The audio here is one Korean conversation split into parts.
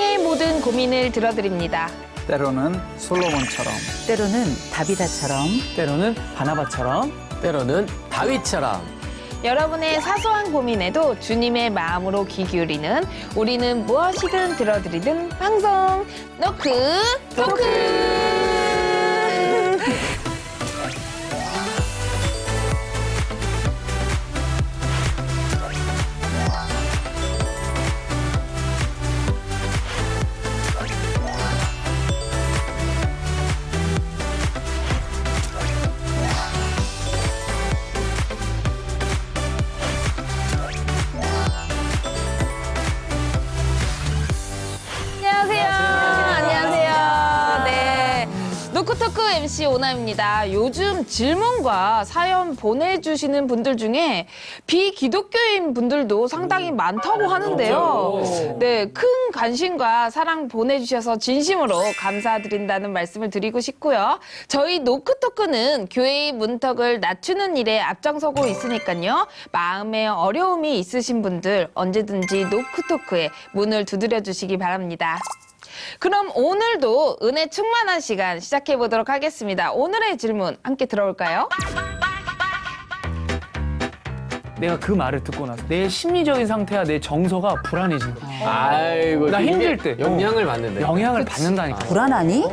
세상의 모든 고민을 들어드립니다. 때로는 솔로몬처럼, 때로는 다비다처럼, 때로는 바나바처럼, 때로는 다윗처럼. 여러분의 사소한 고민에도 주님의 마음으로 귀 기울이는 우리는 무엇이든 들어드리는 방송 노크 토크. 안녕하세요. 네. 노크토크 MC 오나입니다. 요즘 질문과 사연 보내주시는 분들 중에 비기독교인 분들도 상당히 많다고 하는데요. 네, 큰 관심과 사랑 보내주셔서 진심으로 감사드린다는 말씀을 드리고 싶고요. 저희 노크토크는 교회의 문턱을 낮추는 일에 앞장서고 있으니까요. 마음에 어려움이 있으신 분들 언제든지 노크토크에 문을 두드려 주시기 바랍니다. 그럼 오늘도 은혜 충만한 시간 시작해 보도록 하겠습니다. 오늘의 질문 함께 들어볼까요? 내가 그 말을 듣고 나서 내 심리적인 상태와 내 정서가 불안해진 거야. 아이고. 나 이게 힘들 때. 영향을 받는데. 영향을 받는다니까. 불안하니?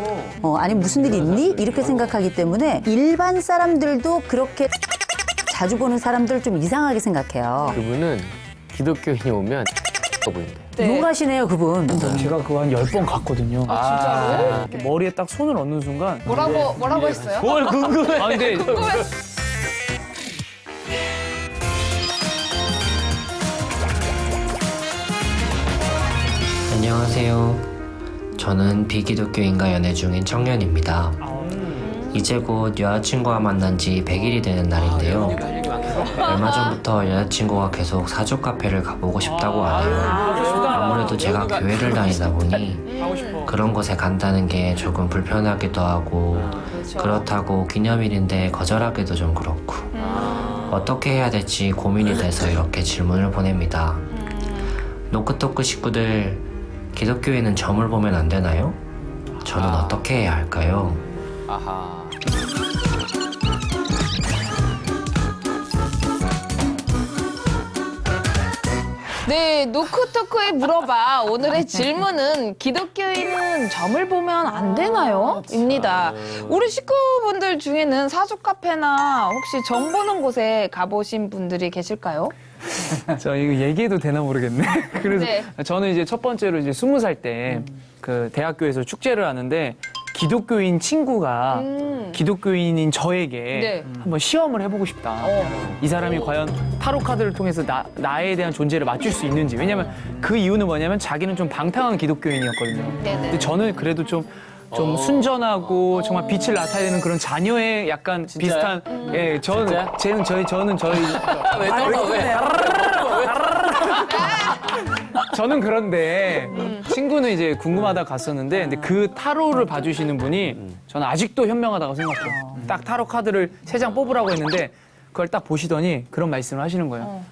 아니 무슨 일이 있니? 이렇게 생각하기 때문에 일반 사람들도 그렇게 자주 보는 사람들 좀 이상하게 생각해요. 그분은 기독교인이 오면 보인대. 용하시네요, 그분. 제가 그거 한 10번 갔거든요. 진짜로? 이렇게 머리에 딱 손을 얹는 순간 뭐라고 했어요? 뭘 궁금해. 아, 근데 안녕하세요. 저는 비기독교인과 연애 중인 청년입니다. 이제 곧 여자친구와 만난 지 100일이 되는 날인데요. 얼마 전부터 여자친구가 계속 사주 카페를 가보고 싶다고 하네요. 아무래도 제가 교회를 다니다 보니 그런 곳에 간다는 게 조금 불편하기도 하고 그렇다고 기념일인데 거절하기도 좀 그렇고 어떻게 해야 될지 고민이 돼서 이렇게 질문을 보냅니다. 노크토크 식구들, 기독교에는 점을 보면 안 되나요? 저는 어떻게 해야 할까요? 아하. 네, 노크토크에 물어봐. 오늘의 질문은 기독교인은 점을 보면 안 되나요? 입니다. 우리 식구분들 중에는 사주 카페나 혹시 점 보는 곳에 가보신 분들이 계실까요? 저 이거 얘기해도 되나 모르겠네. 그래서 네. 저는 이제 첫 번째로 이제 20살 때 그 대학교에서 축제를 하는데 기독교인 친구가 기독교인인 저에게 네. 한번 시험을 해보고 싶다. 이 사람이 과연 타로 카드를 통해서 나에 대한 존재를 맞출 수 있는지. 왜냐면 그 이유는 뭐냐면 자기는 좀 방탕한 기독교인이었거든요. 네네. 근데 저는 그래도 좀 순전하고 정말 빛을 나타내는 그런 자녀의 약간 비슷한 예, 저는 저희 저는 그런데 친구는 이제 궁금하다 갔었는데 근데 그 타로를 봐주시는 분이 저는 아직도 현명하다고 생각해요. 딱 타로 카드를 3장 뽑으라고 했는데 그걸 딱 보시더니 그런 말씀을 하시는 거예요.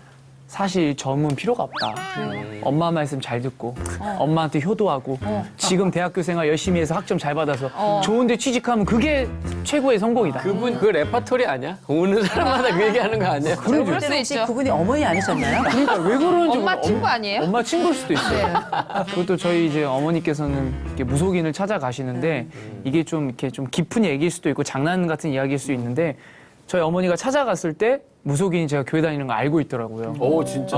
사실 점은 필요가 없다. 엄마 말씀 잘 듣고 엄마한테 효도하고 지금 대학교 생활 열심히 해서 학점 잘 받아서 좋은 데 취직하면 그게 최고의 성공이다. 그분 그 레파토리 아니야? 오는 사람마다 그 얘기하는 거 아니야? 그럴 수 혹시 있죠. 그분이 어머니 아니셨나요? 그러니까 왜 그러는지 엄마 친구 아니에요? 엄마 친구일 수도 있어요. 그것도 저희 이제 어머니께서는 이렇게 무속인을 찾아가시는데 이게 좀 이렇게 좀 깊은 얘기일 수도 있고 장난 같은 이야기일 수 있는데 저희 어머니가 찾아갔을 때 무속인이 제가 교회 다니는 거 알고 있더라고요. 오, 진짜.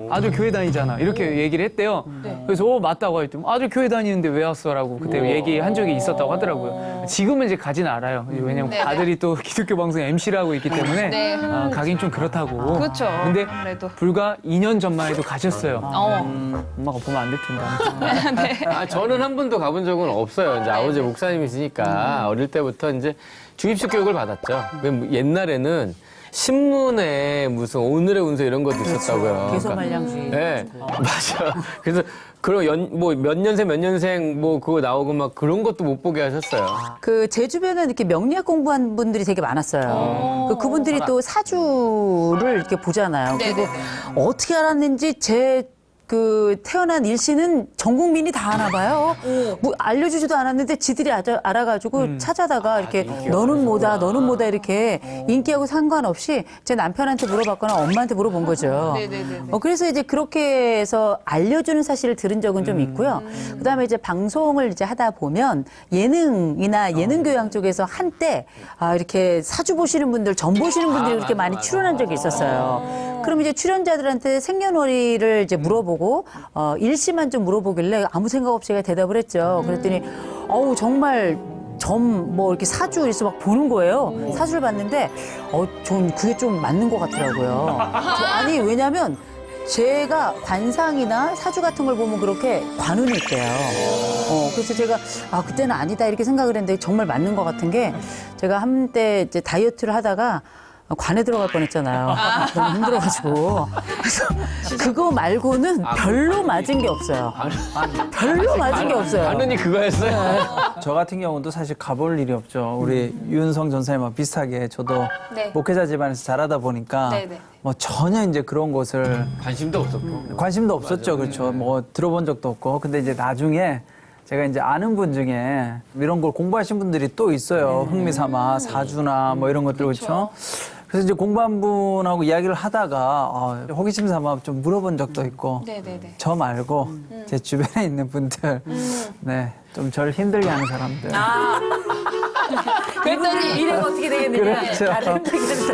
아들 교회 다니잖아. 이렇게 얘기를 했대요. 그래서 맞다고 했더니 아들 교회 다니는데 왜 왔어라고 그때 얘기한 적이 있었다고 하더라고요. 지금은 이제 가진 않아요. 왜냐면 네네. 아들이 또 기독교 방송 MC를 하고 있기 때문에 네. 가긴 좀 그렇다고. 그렇죠. 근데 아무래도. 불과 2년 전만 해도 가셨어요. 어. 엄마가 보면 안 될 텐데. 아, 저는 한 번도 가본 적은 없어요. 이제 아버지 목사님이시니까 어릴 때부터 이제 주입식 교육을 받았죠. 옛날에는 신문에 무슨 오늘의 운세 이런 것도 있었다고요. 개소말량주의. 네, 맞아. 그래서 그런 몇 년생 뭐 그거 나오고 막 그런 것도 못 보게 하셨어요. 그 제 주변에는 이렇게 명리학 공부한 분들이 되게 많았어요. 그분들이 또 사주를 이렇게 보잖아요. 그리고 어떻게 알았는지 제 그 태어난 일씨는 전 국민이 다 아나 봐요. 뭐 알려주지도 않았는데 지들이 알아가지고 찾아다가 이렇게 너는 뭐다 이렇게 인기하고 상관없이 제 남편한테 물어봤거나 엄마한테 물어본 거죠. 네네네. 그래서 이제 그렇게 해서 알려주는 사실을 들은 적은 좀 있고요. 그다음에 이제 방송을 이제 하다 보면 예능이나 예능 교양 쪽에서 한때 이렇게 사주 보시는 분들, 점 보시는 분들이 그렇게 많이 출연한 적이 있었어요. 그럼 이제 출연자들한테 생년월일을 이제 물어보고 일시만 좀 물어보길래 아무 생각 없이 제가 대답을 했죠. 그랬더니 어우 정말 점 뭐 이렇게 사주 이래서 막 보는 거예요. 사주를 봤는데 전 그게 좀 맞는 것 같더라고요. 아니 왜냐면 제가 관상이나 사주 같은 걸 보면 그렇게 관운이 있대요. 그래서 제가 그때는 아니다 이렇게 생각을 했는데 정말 맞는 것 같은 게 제가 한때 이제 다이어트를 하다가 관에 들어갈 뻔했잖아요. 너무 힘들어가지고. 그래서 그거 말고는 별로 맞은 게 없어요. 별로 맞은 게 없어요. 하느니 그거였어요? 저 같은 경우도 사실 가볼 일이 없죠. 우리 윤성 전사님과 비슷하게 저도 네. 목회자 집안에서 자라다 보니까 네네. 뭐 전혀 이제 그런 곳을 관심도 없었고. 관심도 없었죠. 그렇죠. 뭐 들어본 적도 없고. 근데 이제 나중에 제가 이제 아는 분 중에 이런 걸 공부하신 분들이 또 있어요. 흥미 삼아 사주나 뭐 이런 것들 그렇죠. 그래서 이제 공부한 분하고 이야기를 하다가 호기심 삼아 좀 물어본 적도 있고 네네네. 저 말고 제 주변에 있는 분들 네, 좀 저를 힘들게 하는 사람들 그랬더니 미래가 어떻게 되겠느냐. 그렇죠.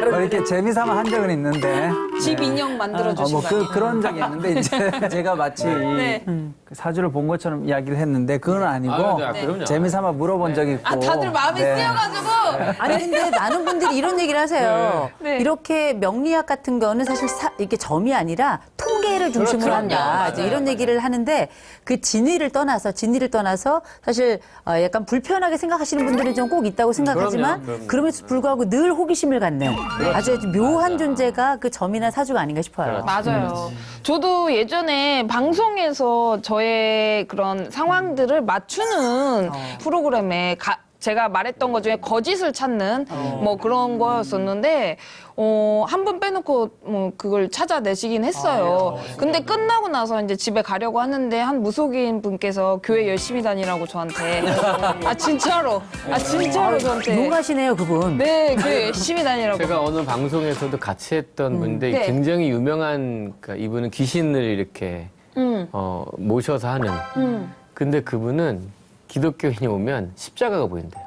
뭐 이렇게 재미삼아 한 적은 있는데 집 인형 만들어 주신 뭐 거 아니에요? 그런 적이 있는데 이제 제가 마치 네. 그 사주를 본 것처럼 이야기를 했는데 그건 아니고 그럼요. 재미삼아 물어본 적이 있고 다들 마음이 네. 쓰여가지고 아니 근데 많은 분들이 이런 얘기를 하세요. 네. 이렇게 명리학 같은 거는 사실 이게 점이 아니라 통계를 중심으로 그렇죠. 한다. 이제 이런 얘기를 하는데 그 진위를 떠나서 사실 약간 불편하게 생각하시는 분들은 좀 꼭 있다고 생각하지만 그럼요. 그럼에도 불구하고 늘 호기심을 갖는 아주 묘한 존재가 그 점이나 사주가 아닌가 싶어요. 맞아요. 저도 예전에 방송에서 저의 그런 상황들을 맞추는 프로그램에 제가 말했던 것 중에 거짓을 찾는 뭐 그런 거였었는데 한 분 빼놓고 뭐 그걸 찾아내시긴 했어요. 근데 끝나고 나서 이제 집에 가려고 하는데 한 무속인 분께서 교회 열심히 다니라고 저한테 진짜로 저한테 용하시네요 그분. 네 교회 열심히 다니라고. 제가 어느 방송에서도 같이 했던 분인데 네. 굉장히 유명한 그러니까 이분은 귀신을 이렇게 모셔서 하는. 근데 그분은 기독교인이 오면 십자가가 보인대요.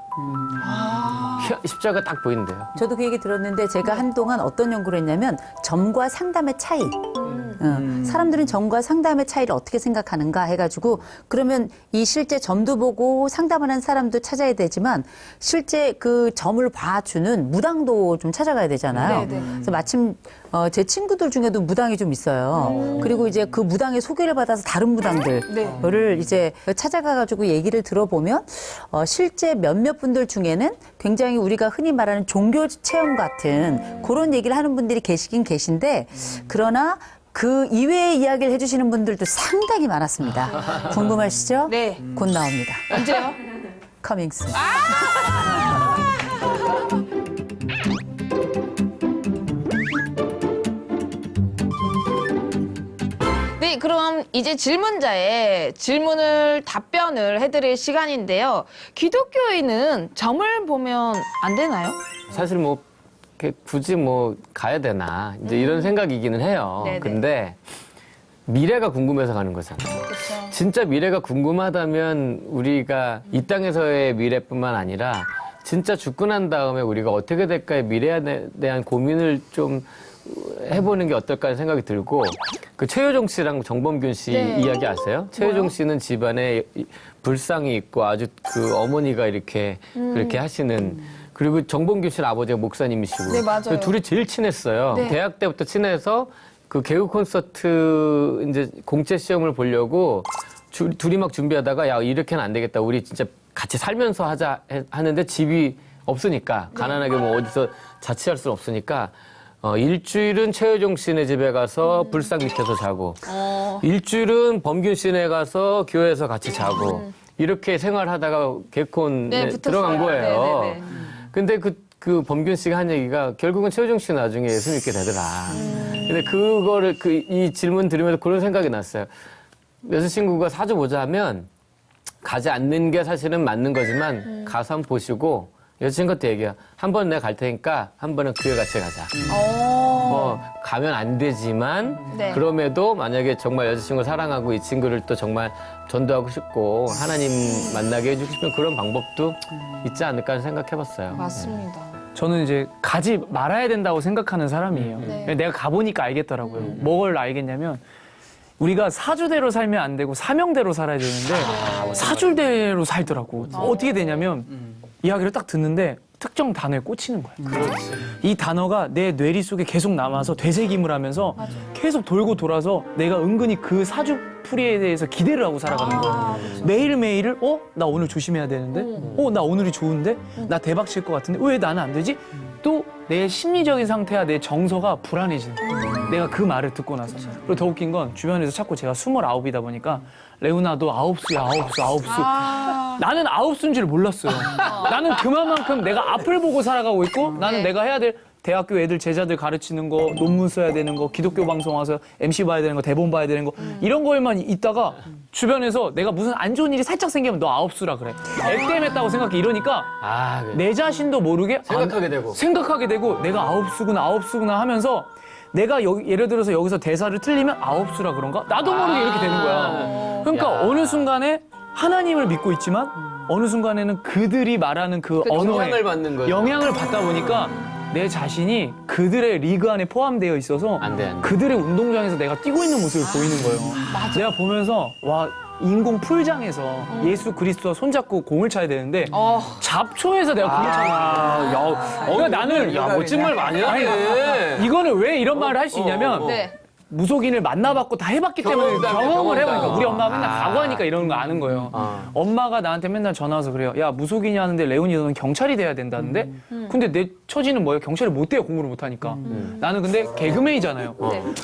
십자가 딱 보인대요. 저도 그 얘기 들었는데 제가 한동안 어떤 연구를 했냐면 점과 상담의 차이. 사람들은 점과 상담의 차이를 어떻게 생각하는가 해가지고 그러면 이 실제 점도 보고 상담을 한 사람도 찾아야 되지만 실제 그 점을 봐주는 무당도 좀 찾아가야 되잖아요. 네네. 그래서 마침 제 친구들 중에도 무당이 좀 있어요. 그리고 이제 그 무당의 소개를 받아서 다른 무당들을 이제 찾아가가지고 얘기를 들어보면 실제 몇몇 분들 중에는 굉장히 우리가 흔히 말하는 종교 체험 같은 그런 얘기를 하는 분들이 계시긴 계신데 그러나 그 이외의 이야기를 해주시는 분들도 상당히 많았습니다. 궁금하시죠? 네. 곧 나옵니다. 언제요? 커밍스. 네, 그럼 이제 질문자의 답변을 해드릴 시간인데요. 기독교인은 점을 보면 안 되나요? 사실 뭐 이렇게 굳이 뭐 가야 되나 이제 이런 생각이기는 해요. 네네. 근데 미래가 궁금해서 가는 거잖아요. 진짜 미래가 궁금하다면 우리가 이 땅에서의 미래뿐만 아니라 진짜 죽고 난 다음에 우리가 어떻게 될까의 미래에 대한 고민을 좀 해보는 게 어떨까 하는 생각이 들고 그 최효정 씨랑 정범균 씨 네. 이야기 아세요? 최효정 씨는 집안에 불상이 있고 아주 그 어머니가 이렇게 그렇게 하시는 그리고 정범균 씨는 아버지가 목사님이시고 네, 맞아요. 그 둘이 제일 친했어요. 네. 대학 때부터 친해서 그 개그 콘서트 이제 공채 시험을 보려고 둘이 막 준비하다가 야 이렇게는 안 되겠다. 우리 진짜 같이 살면서 하자 하는데 집이 없으니까 가난하게 뭐 어디서 자취할 수는 없으니까 일주일은 최효정 씨네 집에 가서 불상 밑에서 자고 일주일은 범균 씨네 가서 교회에서 같이 자고 이렇게 생활하다가 개콘에 네, 붙었어요. 들어간 거예요. 네네네. 근데 그 범균 씨가 한 얘기가 결국은 최효정 씨 나중에 예수 믿게 되더라. 근데 그거를 이 질문 들으면서 그런 생각이 났어요. 여자친구가 사주 보자 하면 가지 않는 게 사실은 맞는 거지만 가서 한번 보시고 여자친구한테 얘기해요. 한 번 내가 갈 테니까 한 번은 그에 같이 가자. 가면 안 되지만 네. 그럼에도 만약에 정말 여자친구를 사랑하고 이 친구를 또 정말 전도하고 싶고 하나님 만나게 해주고 싶은 그런 방법도 있지 않을까 생각해봤어요. 맞습니다. 저는 이제 가지 말아야 된다고 생각하는 사람이에요. 네. 내가 가보니까 알겠더라고요. 뭘 알겠냐면 우리가 사주대로 살면 안 되고 사명대로 살아야 되는데 사주대로 살더라고. 어떻게 되냐면 이야기를 딱 듣는데 특정 단어에 꽂히는 거야. 이 단어가 내 뇌리 속에 계속 남아서 되새김을 하면서 계속 돌고 돌아서 내가 은근히 그 사주풀이에 대해서 기대를 하고 살아가는 거야. 매일매일을 나 오늘 조심해야 되는데? 나 오늘이 좋은데? 나 대박 칠 것 같은데? 왜 나는 안 되지? 또 내 심리적인 상태와 내 정서가 불안해지는 거야. 내가 그 말을 듣고 나서. 그리고 더 웃긴 건 주변에서 자꾸 제가 29이다 보니까 레오나 너 9수야 9수. 나는 9수인 줄 몰랐어요. 나는 그만큼 내가 앞을 보고 살아가고 있고 나는 내가 해야 될 대학교 애들 제자들 가르치는 거, 논문 써야 되는 거, 기독교 방송 와서 MC 봐야 되는 거, 대본 봐야 되는 거 이런 거에만 있다가 주변에서 내가 무슨 안 좋은 일이 살짝 생기면 너 9수라 그래. 액땜했다고 생각해 이러니까 그래. 내 자신도 모르게 생각하게 되고 내가 9수구나 하면서 내가 예를 들어서 여기서 대사를 틀리면 9수라 그런가? 나도 모르게 이렇게 되는 거야. 그러니까 어느 순간에 하나님을 믿고 있지만 어느 순간에는 그들이 말하는 그 언어에 영향을 받는 거죠. 영향을 받다 보니까 내 자신이 그들의 리그 안에 포함되어 있어서 안 돼. 그들의 운동장에서 내가 뛰고 있는 모습을 보이는 거예요. 내가 보면서 와 인공 풀장에서 예수 그리스도와 손잡고 공을 차야 되는데 잡초에서 내가 공을 차는 거야. 그러니까 나는 멋진 말 많이 하네. 이거는 왜 이런 말을 할 수 있냐면 네. 무속인을 만나봤고 다 해봤기 때문에 경험을 해보니까 우리 엄마가 맨날 각오하니까 이러는 거 아는 거예요. 엄마가 나한테 맨날 전화 와서 그래요. 야 무속인이 하는데 레온이 너는 경찰이 돼야 된다는데 근데 내 처지는 뭐예요? 경찰이 못 돼요 공부를 못하니까. 나는 근데 개그맨이잖아요.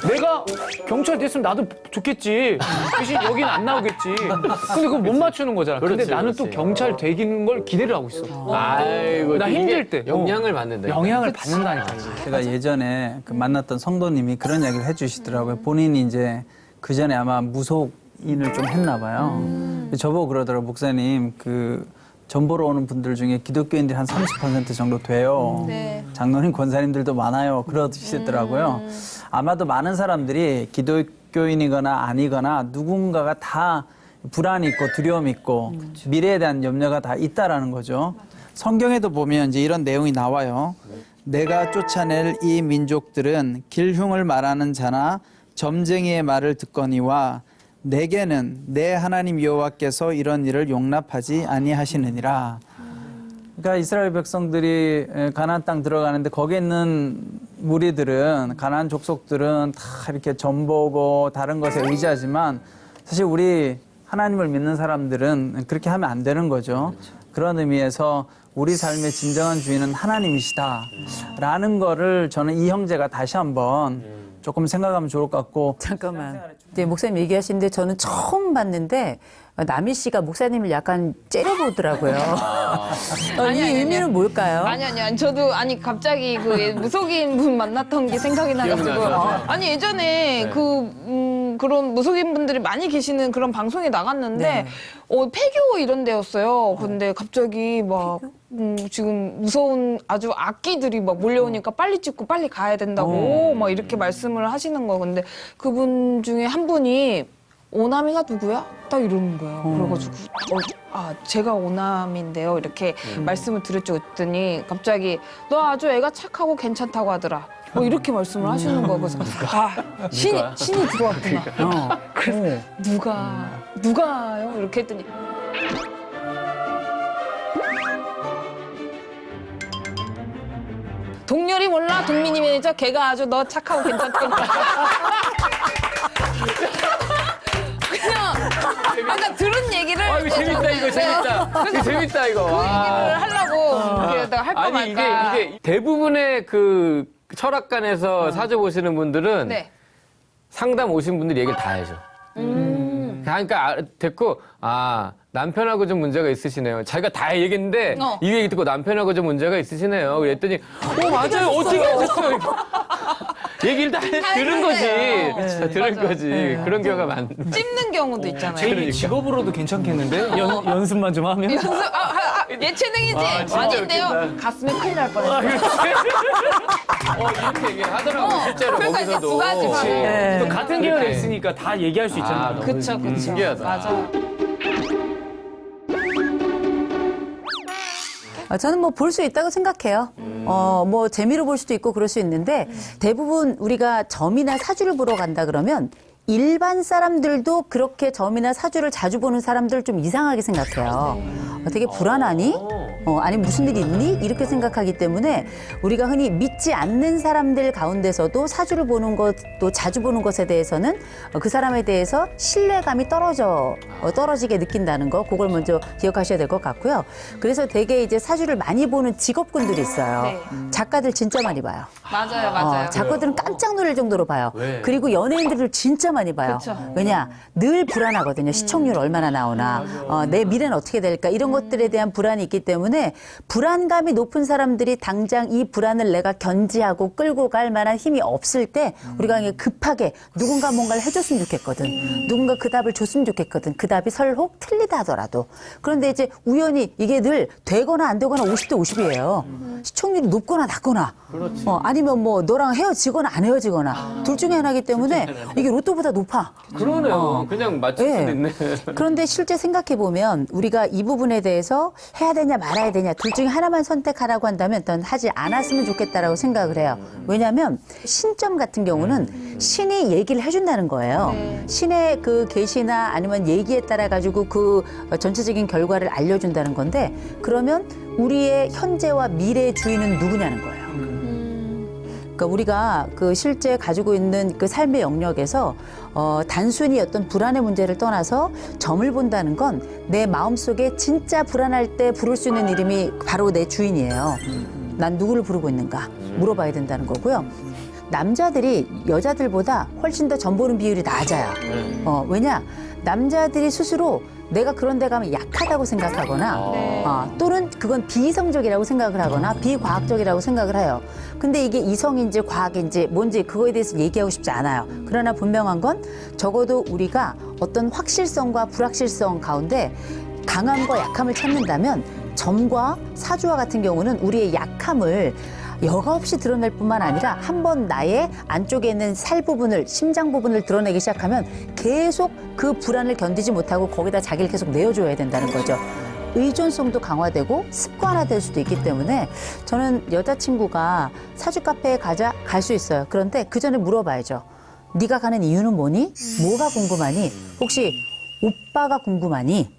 내가 경찰 됐으면 나도 좋겠지. 대신 여기는 안 나오겠지. 근데 그거 못 맞추는 거잖아. 근데 나는 또 경찰 되기는 걸 기대를 하고 있어. 아이고, 나 힘들 때 영향을 받는다. 영향을 받는다니까. 제가 예전에 그 만났던 성도님이 그런 이야기를 해주시더라고요. 본인이 이제 그 전에 아마 무속인을 좀 했나 봐요. 저보고 그러더라고요. 목사님, 그 전보러 오는 분들 중에 기독교인들이 한 30% 정도 돼요. 네. 장로님, 권사님들도 많아요. 그러시더라고요. 아마도 많은 사람들이 기독교인이거나 아니거나 누군가가 다 불안이 있고 두려움이 있고 미래에 대한 염려가 다 있다라는 거죠. 성경에도 보면 이제 이런 내용이 나와요. 내가 쫓아낼 이 민족들은 길흉을 말하는 자나 점쟁이의 말을 듣거니와 내게는 내 하나님 여호와께서 이런 일을 용납하지 아니하시느니라. 그러니까 이스라엘 백성들이 가나안 땅 들어가는데 거기에 있는 무리들은 가나안 족속들은 다 이렇게 전보고 다른 것에 의지하지만 사실 우리 하나님을 믿는 사람들은 그렇게 하면 안 되는 거죠. 그런 의미에서 우리 삶의 진정한 주인은 하나님이시다라는 거를 저는 이 형제가 다시 한번 조금 생각하면 좋을 것 같고. 잠깐만. 이제 목사님 얘기하시는데 저는 처음 봤는데 남희 씨가 목사님을 약간 째려보더라고요. 이 의미는 뭘까요? 아니 저도 갑자기 그 무속인 분 만났던 게 생각이 나가지고 아니 예전에 그런 무속인 분들이 많이 계시는 그런 방송에 나갔는데 폐교 이런 데였어요. 근데 갑자기 막 지금 무서운 아주 악기들이 막 몰려오니까 빨리 찍고 빨리 가야 된다고 막 이렇게 말씀을 하시는 거. 근데 그분 중에 한 분이 오남이가 누구야? 딱 이러는 거예요. 그래가지고 제가 오남인데요. 이렇게 말씀을 드렸죠. 그랬더니 갑자기 너 아주 애가 착하고 괜찮다고 하더라. 이렇게 말씀을 하시는 거예요. 그래서 신이 들어왔구나. 그래서 누가요? 이렇게 했더니 동렬이 몰라? 동민이 매니저 걔가 아주 너 착하고 괜찮다고. 그냥 들은 얘기를 이거 재밌다, 이거 재밌다. 이거 재밌다, 이거. 그 얘기를 하려고 이렇게 내가 할까 아니, 말까. 이게 대부분의 그 철학관에서 사주 보시는 분들은 네. 상담 오신 분들이 얘기를 다 해줘. 그러니까 됐고, 남편하고 좀 문제가 있으시네요. 자기가 다 얘기했는데 이 얘기 듣고 남편하고 좀 문제가 있으시네요. 그랬더니 맞아요. 어떻게 하셨어요? 얘기를 다 들은 거지. 다 들은 거지. 그런 경우가 많. 찝는 경우도 있잖아요. 제일 직업으로도 괜찮겠는데? 연습만 좀 하면? 연습, 예체능이지? 아닌데요. 갔으면 큰일 날 뻔했어요. 이렇게 얘기를 하더라고 실제로 그러니까 이제 거기서도. 두 가지 또 같은 계열에 있으니까 다 얘기할 수 있잖아. 너무 그쵸, 그쵸. 신기하다. 맞아. 저는 뭐 볼 수 있다고 생각해요. 뭐 재미로 볼 수도 있고 그럴 수 있는데 대부분 우리가 점이나 사주를 보러 간다 그러면 일반 사람들도 그렇게 점이나 사주를 자주 보는 사람들 좀 이상하게 생각해요. 되게 불안하니? 아니 무슨 일이 있니? 이렇게 생각하기 때문에 우리가 흔히 믿지 않는 사람들 가운데서도 사주를 보는 것도 자주 보는 것에 대해서는 그 사람에 대해서 신뢰감이 떨어지게 느낀다는 거, 그걸 먼저 기억하셔야 될 것 같고요. 그래서 되게 이제 사주를 많이 보는 직업군들이 있어요. 네. 작가들 진짜 많이 봐요. 맞아요. 작가들은 깜짝 놀랄 정도로 봐요. 왜? 그리고 연예인들을 진짜 많이 봐요. 그쵸. 왜냐? 늘 불안하거든요. 시청률 얼마나 나오나, 내 미래는 어떻게 될까, 이런 것들에 대한 불안이 있기 때문에 불안감이 높은 사람들이 당장 이 불안을 내가 견지하고 끌고 갈 만한 힘이 없을 때 우리가 그냥 급하게 누군가 뭔가를 해줬으면 좋겠거든. 누군가 그 답을 줬으면 좋겠거든. 그 답이 설혹 틀리다 하더라도. 그런데 이제 우연히 이게 늘 되거나 안 되거나 50대 50이에요. 시청률이 높거나 낮거나. 아니면 뭐 너랑 헤어지거나 안 헤어지거나. 둘 중에 하나이기 때문에 이게 로또보다 높아. 그러네요. 그냥 맞출 예. 수도 있네. 그런데 실제 생각해 보면 우리가 이 부분에 대해서 해야 되냐 말아야 되냐 둘 중에 하나만 선택하라고 한다면 전 하지 않았으면 좋겠다라고 생각을 해요. 왜냐하면 신점 같은 경우는 신이 얘기를 해준다는 거예요. 신의 그 계시나 아니면 얘기에 따라 가지고 그 전체적인 결과를 알려준다는 건데 그러면 우리의 현재와 미래의 주인은 누구냐는 거예요. 그러니까 우리가 그 실제 가지고 있는 그 삶의 영역에서 단순히 어떤 불안의 문제를 떠나서 점을 본다는 건 내 마음속에 진짜 불안할 때 부를 수 있는 이름이 바로 내 주인이에요. 난 누구를 부르고 있는가 물어봐야 된다는 거고요. 남자들이 여자들보다 훨씬 더 점 보는 비율이 낮아요. 왜냐? 남자들이 스스로 내가 그런 데 가면 약하다고 생각하거나 또는 그건 비이성적이라고 생각을 하거나 비과학적이라고 생각을 해요. 근데 이게 이성인지 과학인지 뭔지 그거에 대해서 얘기하고 싶지 않아요. 그러나 분명한 건 적어도 우리가 어떤 확실성과 불확실성 가운데 강함과 약함을 찾는다면 점과 사주와 같은 경우는 우리의 약함을 여과 없이 드러낼 뿐만 아니라 한번 나의 안쪽에 있는 살 부분을, 심장 부분을 드러내기 시작하면 계속 그 불안을 견디지 못하고 거기다 자기를 계속 내어줘야 된다는 거죠. 의존성도 강화되고 습관화될 수도 있기 때문에 저는 여자친구가 사주 카페에 갈 수 있어요. 그런데 그 전에 물어봐야죠. 네가 가는 이유는 뭐니? 뭐가 궁금하니? 혹시 오빠가 궁금하니?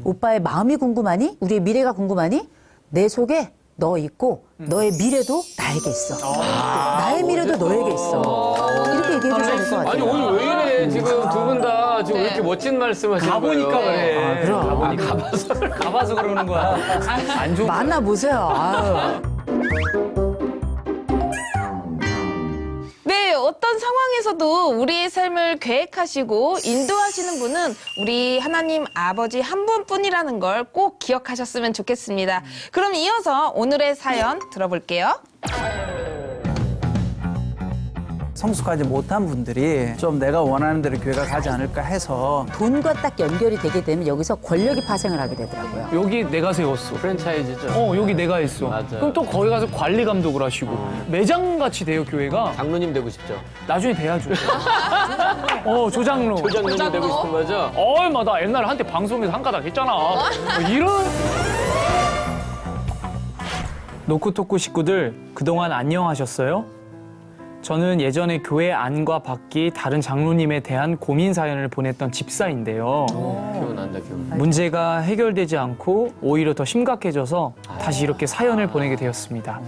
오빠의 마음이 궁금하니? 우리의 미래가 궁금하니? 내 속에 너 있고 너의 미래도 나에게 있어. 나의 미래도 너에게 있어. 이렇게 얘기해 주셔야 될 것 같아요. 아니 오늘 왜 이래 지금 두 분 다 지금 왜 이렇게 멋진 말씀하시는 거예요? 가보니까 그래. 그럼. 가봐서 그러는 거야. 안 좋은 거야. 만나보세요. 아유. 네, 어떤 상황에서도 우리의 삶을 계획하시고 인도하시는 분은 우리 하나님 아버지 한 분뿐이라는 걸 꼭 기억하셨으면 좋겠습니다. 그럼 이어서 오늘의 사연 들어볼게요. 성숙하지 못한 분들이 좀 내가 원하는 대로 교회가 가지 않을까 해서 돈과 딱 연결이 되게 되면 여기서 권력이 파생을 하게 되더라고요. 여기 내가 세웠어. 프랜차이즈죠. 여기 내가 했어. 맞아요. 그럼 또 거기 가서 관리 감독을 하시고 매장같이 돼요 교회가. 장로님 되고 싶죠? 나중에 돼야죠. 조장로. 조장로님 되고 싶은 거죠? 나 옛날에 한때 방송에서 한 가닥 했잖아. 이런. 노크토크 식구들 그동안 안녕하셨어요? 저는 예전에 교회 안과 밖이 다른 장로님에 대한 고민 사연을 보냈던 집사인데요. 기억난다, 기억난다. 문제가 해결되지 않고 오히려 더 심각해져서 다시 이렇게 사연을 보내게 되었습니다.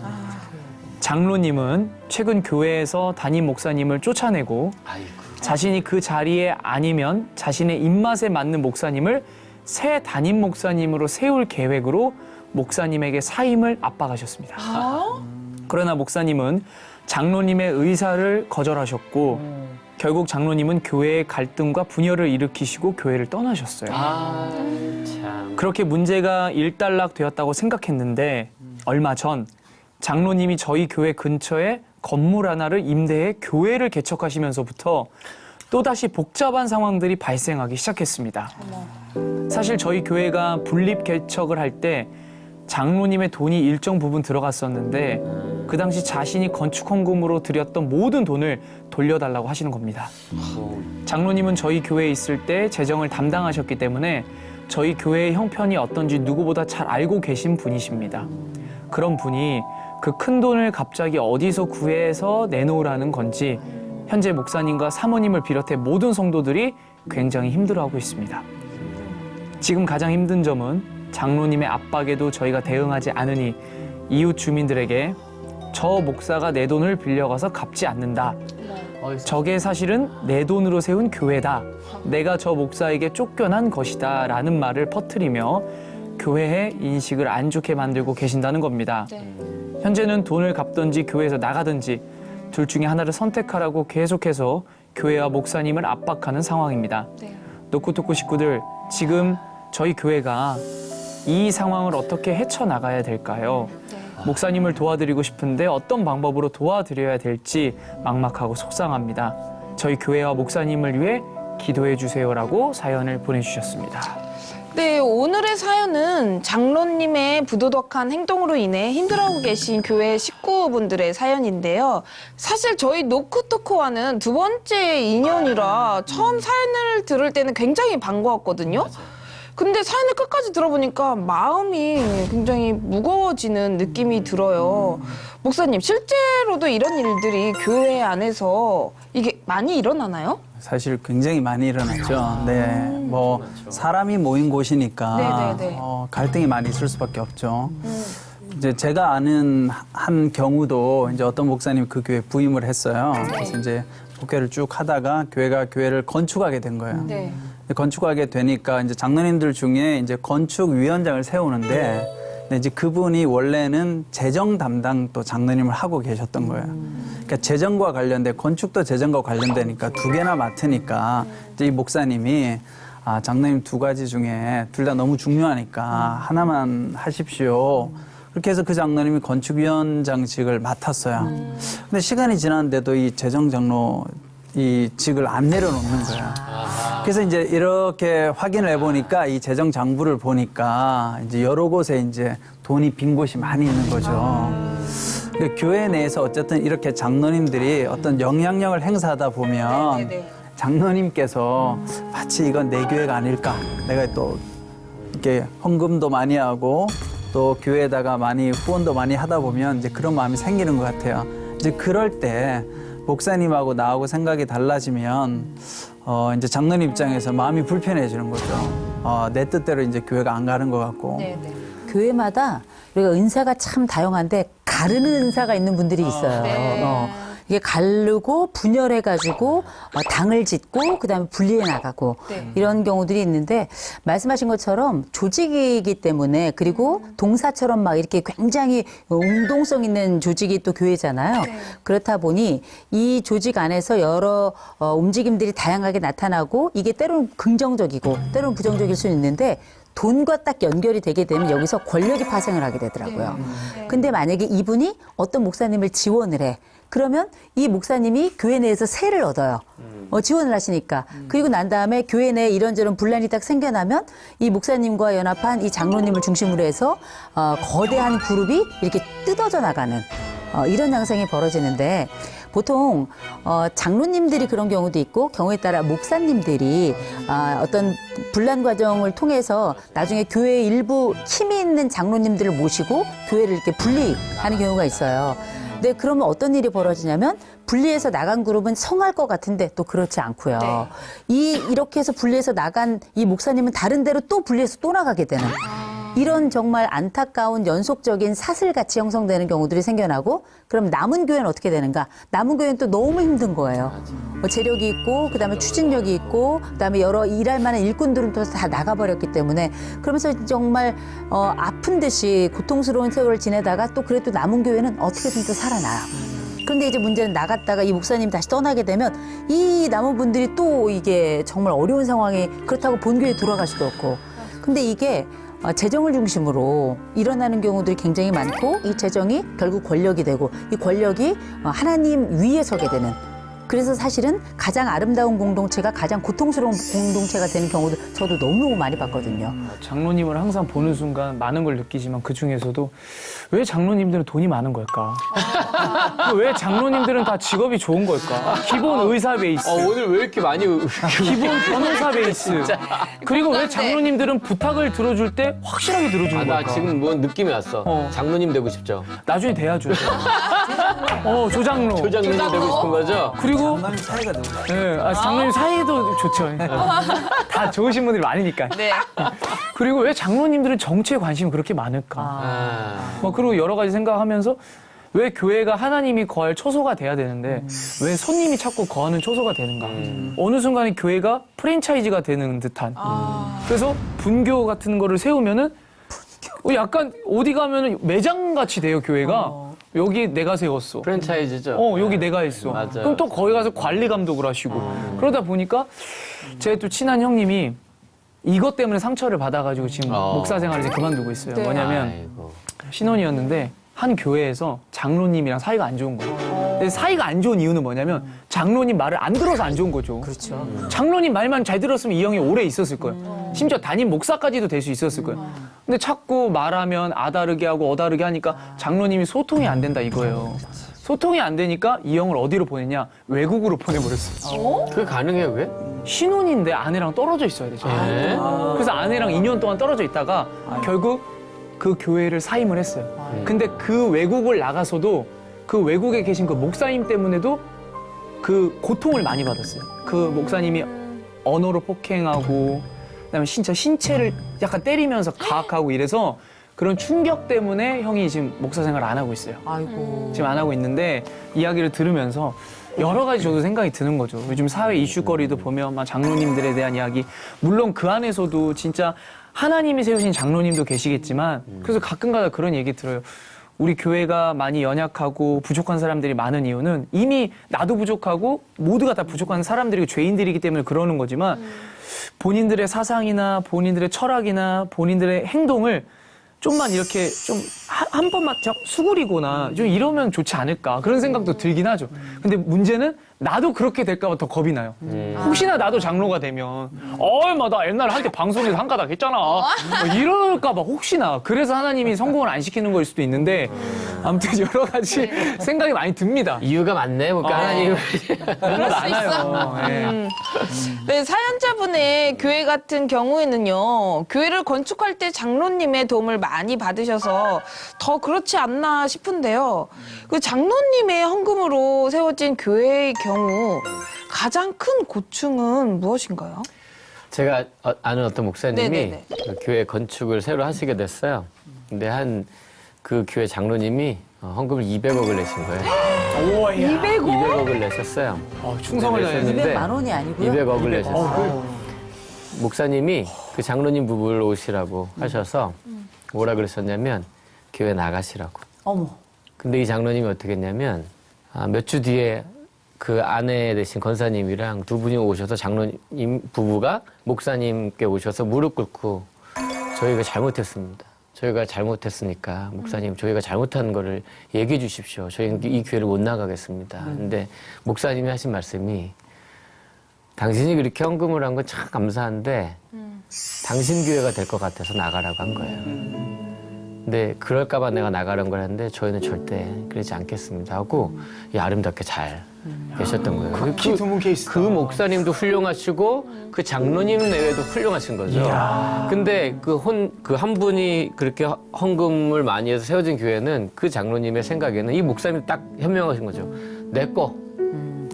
장로님은 최근 교회에서 담임 목사님을 쫓아내고 아이고. 자신이 그 자리에 아니면 자신의 입맛에 맞는 목사님을 새 담임 목사님으로 세울 계획으로 목사님에게 사임을 압박하셨습니다. 그러나 목사님은 장로님의 의사를 거절하셨고 결국 장로님은 교회의 갈등과 분열을 일으키시고 교회를 떠나셨어요. 참. 그렇게 문제가 일단락되었다고 생각했는데 얼마 전 장로님이 저희 교회 근처에 건물 하나를 임대해 교회를 개척하시면서부터 또다시 복잡한 상황들이 발생하기 시작했습니다. 사실 저희 교회가 분립 개척을 할 때 장로님의 돈이 일정 부분 들어갔었는데 그 당시 자신이 건축 헌금으로 드렸던 모든 돈을 돌려달라고 하시는 겁니다. 장로님은 저희 교회에 있을 때 재정을 담당하셨기 때문에 저희 교회의 형편이 어떤지 누구보다 잘 알고 계신 분이십니다. 그런 분이 그 큰 돈을 갑자기 어디서 구해서 내놓으라는 건지 현재 목사님과 사모님을 비롯해 모든 성도들이 굉장히 힘들어하고 있습니다. 지금 가장 힘든 점은 장로님의 압박에도 저희가 대응하지 않으니 이웃 주민들에게 저 목사가 내 돈을 빌려가서 갚지 않는다. 저게 사실은 내 돈으로 세운 교회다. 내가 저 목사에게 쫓겨난 것이다. 라는 말을 퍼뜨리며 교회의 인식을 안 좋게 만들고 계신다는 겁니다. 현재는 돈을 갚든지 교회에서 나가든지 둘 중에 하나를 선택하라고 계속해서 교회와 목사님을 압박하는 상황입니다. 노쿠토쿠 식구들, 지금 저희 교회가 이 상황을 어떻게 헤쳐나가야 될까요? 목사님을 도와드리고 싶은데 어떤 방법으로 도와드려야 될지 막막하고 속상합니다. 저희 교회와 목사님을 위해 기도해 주세요라고 사연을 보내주셨습니다. 네, 오늘의 사연은 장로님의 부도덕한 행동으로 인해 힘들어하고 계신 교회 식구분들의 사연인데요. 사실 저희 노크토크와는 두 번째 인연이라 처음 사연을 들을 때는 굉장히 반가웠거든요. 근데 사연을 끝까지 들어보니까 마음이 굉장히 무거워지는 느낌이 들어요. 목사님, 실제로도 이런 일들이 교회 안에서 이게 많이 일어나나요? 사실 굉장히 많이 일어났죠. 네, 뭐 사람이 모인 곳이니까 네네네. 갈등이 많이 있을 수밖에 없죠. 이제 제가 아는 한 경우도 이제 어떤 목사님이 그 교회 부임을 했어요. 그래서 이제 목회를 쭉 하다가 교회를 건축하게 된 거예요. 네. 건축하게 되니까 이제 장로님들 중에 이제 건축위원장을 세우는데 근데 이제 그분이 원래는 재정 담당 또 장로님을 하고 계셨던 거예요. 그러니까 재정과 관련된 건축도 재정과 관련되니까 두 개나 맡으니까 이제 이 목사님이 장로님 두 가지 중에 둘 다 너무 중요하니까 하나만 하십시오. 그렇게 해서 그 장로님이 건축위원장직을 맡았어요. 근데 시간이 지났는데도 이 재정 장로 이 직을 안 내려놓는 거야. 그래서 이제 이렇게 확인을 해보니까 이 재정 장부를 보니까 이제 여러 곳에 이제 돈이 빈 곳이 많이 있는 거죠. 그러니까 교회 내에서 어쨌든 이렇게 장로님들이 어떤 영향력을 행사하다 보면 장로님께서 마치 이건 내 교회가 아닐까. 내가 또 이렇게 헌금도 많이 하고 또 교회에다가 많이 후원도 많이 하다 보면 이제 그런 마음이 생기는 것 같아요. 이제 그럴 때 목사님하고 나하고 생각이 달라지면 이제 장로님 입장에서 마음이 불편해지는 거죠. 내 뜻대로 이제 교회가 안 가는 것 같고. 교회마다 우리가 은사가 참 다양한데 가르는 은사가 있는 분들이 있어요. 이게 가르고 분열해가지고 당을 짓고 그다음에 분리해 나가고 이런 경우들이 있는데 말씀하신 것처럼 조직이기 때문에 그리고 동사처럼 막 이렇게 굉장히 운동성 있는 조직이 또 교회잖아요. 그렇다 보니 이 조직 안에서 여러 움직임들이 다양하게 나타나고 이게 때로는 긍정적이고 때로는 부정적일 수 있는데 돈과 딱 연결이 되게 되면 여기서 권력이 파생을 하게 되더라고요. 근데 만약에 이분이 어떤 목사님을 지원을 해. 그러면 이 목사님이 교회 내에서 세를 얻어요. 지원을 하시니까. 그리고 난 다음에 교회 내에 이런저런 분란이 딱 생겨나면 이 목사님과 연합한 이 장로님을 중심으로 해서 거대한 그룹이 이렇게 뜯어져 나가는 이런 양상이 벌어지는데 보통 장로님들이 그런 경우도 있고 경우에 따라 목사님들이 어떤 분란 과정을 통해서 나중에 교회의 일부 힘이 있는 장로님들을 모시고 교회를 이렇게 분리하는 경우가 있어요. 네, 그러면 어떤 일이 벌어지냐면 분리해서 나간 그룹은 성할 것 같은데 또 그렇지 않고요. 이렇게 해서 분리해서 나간 이 목사님은 다른 데로 또 분리해서 또 나가게 되는 이런 정말 안타까운 연속적인 사슬같이 형성되는 경우들이 생겨나고 그럼 남은 교회는 어떻게 되는가? 남은 교회는 또 너무 힘든 거예요. 재력이 있고 그다음에 추진력이 있고 그다음에 여러 일할 만한 일꾼들은 또 다 나가버렸기 때문에 그러면서 정말 아픈 듯이 고통스러운 세월을 지내다가 또 그래도 남은 교회는 어떻게든 또 살아나요. 그런데 이제 문제는 나갔다가 이 목사님 다시 떠나게 되면 이 남은 분들이 또 이게 정말 어려운 상황이 그렇다고 본교에 돌아갈 수도 없고 근데 이게 재정을 중심으로 일어나는 경우들이 굉장히 많고 이 재정이 결국 권력이 되고 이 권력이 하나님 위에 서게 되는 그래서 사실은 가장 아름다운 공동체가 가장 고통스러운 공동체가 되는 경우도 저도 너무너무 많이 봤거든요. 장로님을 항상 보는 순간 많은 걸 느끼지만 그 중에서도 왜 장로님들은 돈이 많은 걸까? 왜 장로님들은 다 직업이 좋은 걸까? 기본 의사 베이스, 오늘 왜 이렇게 많이 기본 변호사 베이스. 그리고 왜 장로님들은 부탁을 들어줄 때 확실하게 들어주는 나 걸까? 지금 뭐 느낌이 왔어. 장로님 되고 싶죠? 나중에 돼야죠. 조장로. 조장님 되고 싶은 거죠? 그리고 장남이 사이가 되고. 네, 장로님 사이도 좋죠. 다 좋으신 분들이 많으니까. 네. 그리고 왜 장로님들은 정치에 관심이 그렇게 많을까? 그리고 여러 가지 생각하면서 왜 교회가 하나님이 거할 초소가 돼야 되는데 왜 손님이 자꾸 거하는 초소가 되는가? 어느 순간에 교회가 프랜차이즈가 되는 듯한. 그래서 분교 같은 거를 세우면은 약간 어디 가면은 매장 같이 돼요 교회가. 여기 내가 세웠어. 프랜차이즈죠. 여기 내가 했어. 맞아요. 그럼 또 거기 가서 관리 감독을 하시고. 그러다 보니까 제 또 친한 형님이 이것 때문에 상처를 받아가지고 지금 목사 생활을 이제 그만두고 있어요. 네. 뭐냐면 아이고. 신혼이었는데 한 교회에서 장로님이랑 사이가 안 좋은 거예요. 근데 사이가 안 좋은 이유는 뭐냐면 장로님 말을 안 들어서 안 좋은 거죠. 그렇죠. 장로님 말만 잘 들었으면 이 형이 오래 있었을 거예요. 심지어 담임 목사까지도 될 수 있었을 거예요. 근데 자꾸 말하면 아다르게 하고 어다르게 하니까 장로님이 소통이 안 된다 이거예요. 소통이 안 되니까 이 형을 어디로 보냈냐? 외국으로 보내버렸어요. 그게 가능해요, 그게? 신혼인데 아내랑 떨어져 있어야 되죠. 네. 그래서 아내랑 2년 동안 떨어져 있다가 결국 그 교회를 사임을 했어요. 근데 그 외국을 나가서도 그 외국에 계신 그 목사님 때문에도 그 고통을 많이 받았어요. 그 목사님이 언어로 폭행하고 그다음에 신체를 약간 때리면서 가학하고 이래서 그런 충격 때문에 형이 지금 목사 생활을 안 하고 있어요. 아이고. 지금 안 하고 있는데 이야기를 들으면서 여러 가지 저도 생각이 드는 거죠. 요즘 사회 이슈거리도 보면 막 장로님들에 대한 이야기, 물론 그 안에서도 진짜 하나님이 세우신 장로님도 계시겠지만 그래서 가끔가다 그런 얘기 들어요. 우리 교회가 많이 연약하고 부족한 사람들이 많은 이유는 이미 나도 부족하고 모두가 다 부족한 사람들이고 죄인들이기 때문에 그러는 거지만 본인들의 사상이나 본인들의 철학이나 본인들의 행동을 좀만 이렇게 좀 한 번만 수그리거나 좀 이러면 좋지 않을까 그런 생각도 들긴 하죠. 근데 문제는 나도 그렇게 될까 봐 더 겁이 나요. 혹시나 나도 장로가 되면 나 옛날에 한때 방송에서 한 가닥 했잖아. 이럴까 봐 혹시나. 그래서 하나님이 성공을 안 시키는 거일 수도 있는데 아무튼 여러 가지 생각이 많이 듭니다. 이유가 많네, 뭔가 하나님. 많아요. 예. 네, 사연자분의 교회 같은 경우에는요, 교회를 건축할 때 장로님의 도움을 많이 받으셔서 더 그렇지 않나 싶은데요. 그 장로님의 헌금으로 세워진 교회의 경우 가장 큰 고충은 무엇인가요? 제가 아는 어떤 목사님이 네네네. 그 교회 건축을 새로 하시게 됐어요. 근데 그 교회 장로님이 헌금을 200억을 내신 거예요. 우와, 야. 200억을 내셨어요. 충성을 다했는데 200만 원이 아니고요. 200억을 내셨어요. 목사님이 그 장로님 부부를 오시라고 하셔서 뭐라 그러셨냐면 교회 나가시라고. 어머. 근데 이 장로님이 어떻게 했냐면 몇 주 뒤에 그 아내 되신 권사님이랑 두 분이 오셔서 장로님 부부가 목사님께 오셔서 무릎 꿇고 저희가 잘못했습니다. 저희가 잘못했으니까 목사님 저희가 잘못한 거를 얘기해 주십시오. 저희는 이 교회를 못 나가겠습니다. 근데 목사님이 하신 말씀이 당신이 그렇게 헌금을 한 건 참 감사한데 당신 교회가 될 것 같아서 나가라고 한 거예요. 근데 그럴까봐 내가 나가는 걸 했는데 저희는 절대 그러지 않겠습니다 하고 아름답게 잘 계셨던 거예요. 극히 드문 케이스다. 그 목사님도 훌륭하시고 그 장로님 내외도 훌륭하신 거죠. 근데 그 한 분이 그렇게 헌금을 많이 해서 세워진 교회는 그 장로님의 생각에는 이 목사님이 딱 현명하신 거죠. 내 거.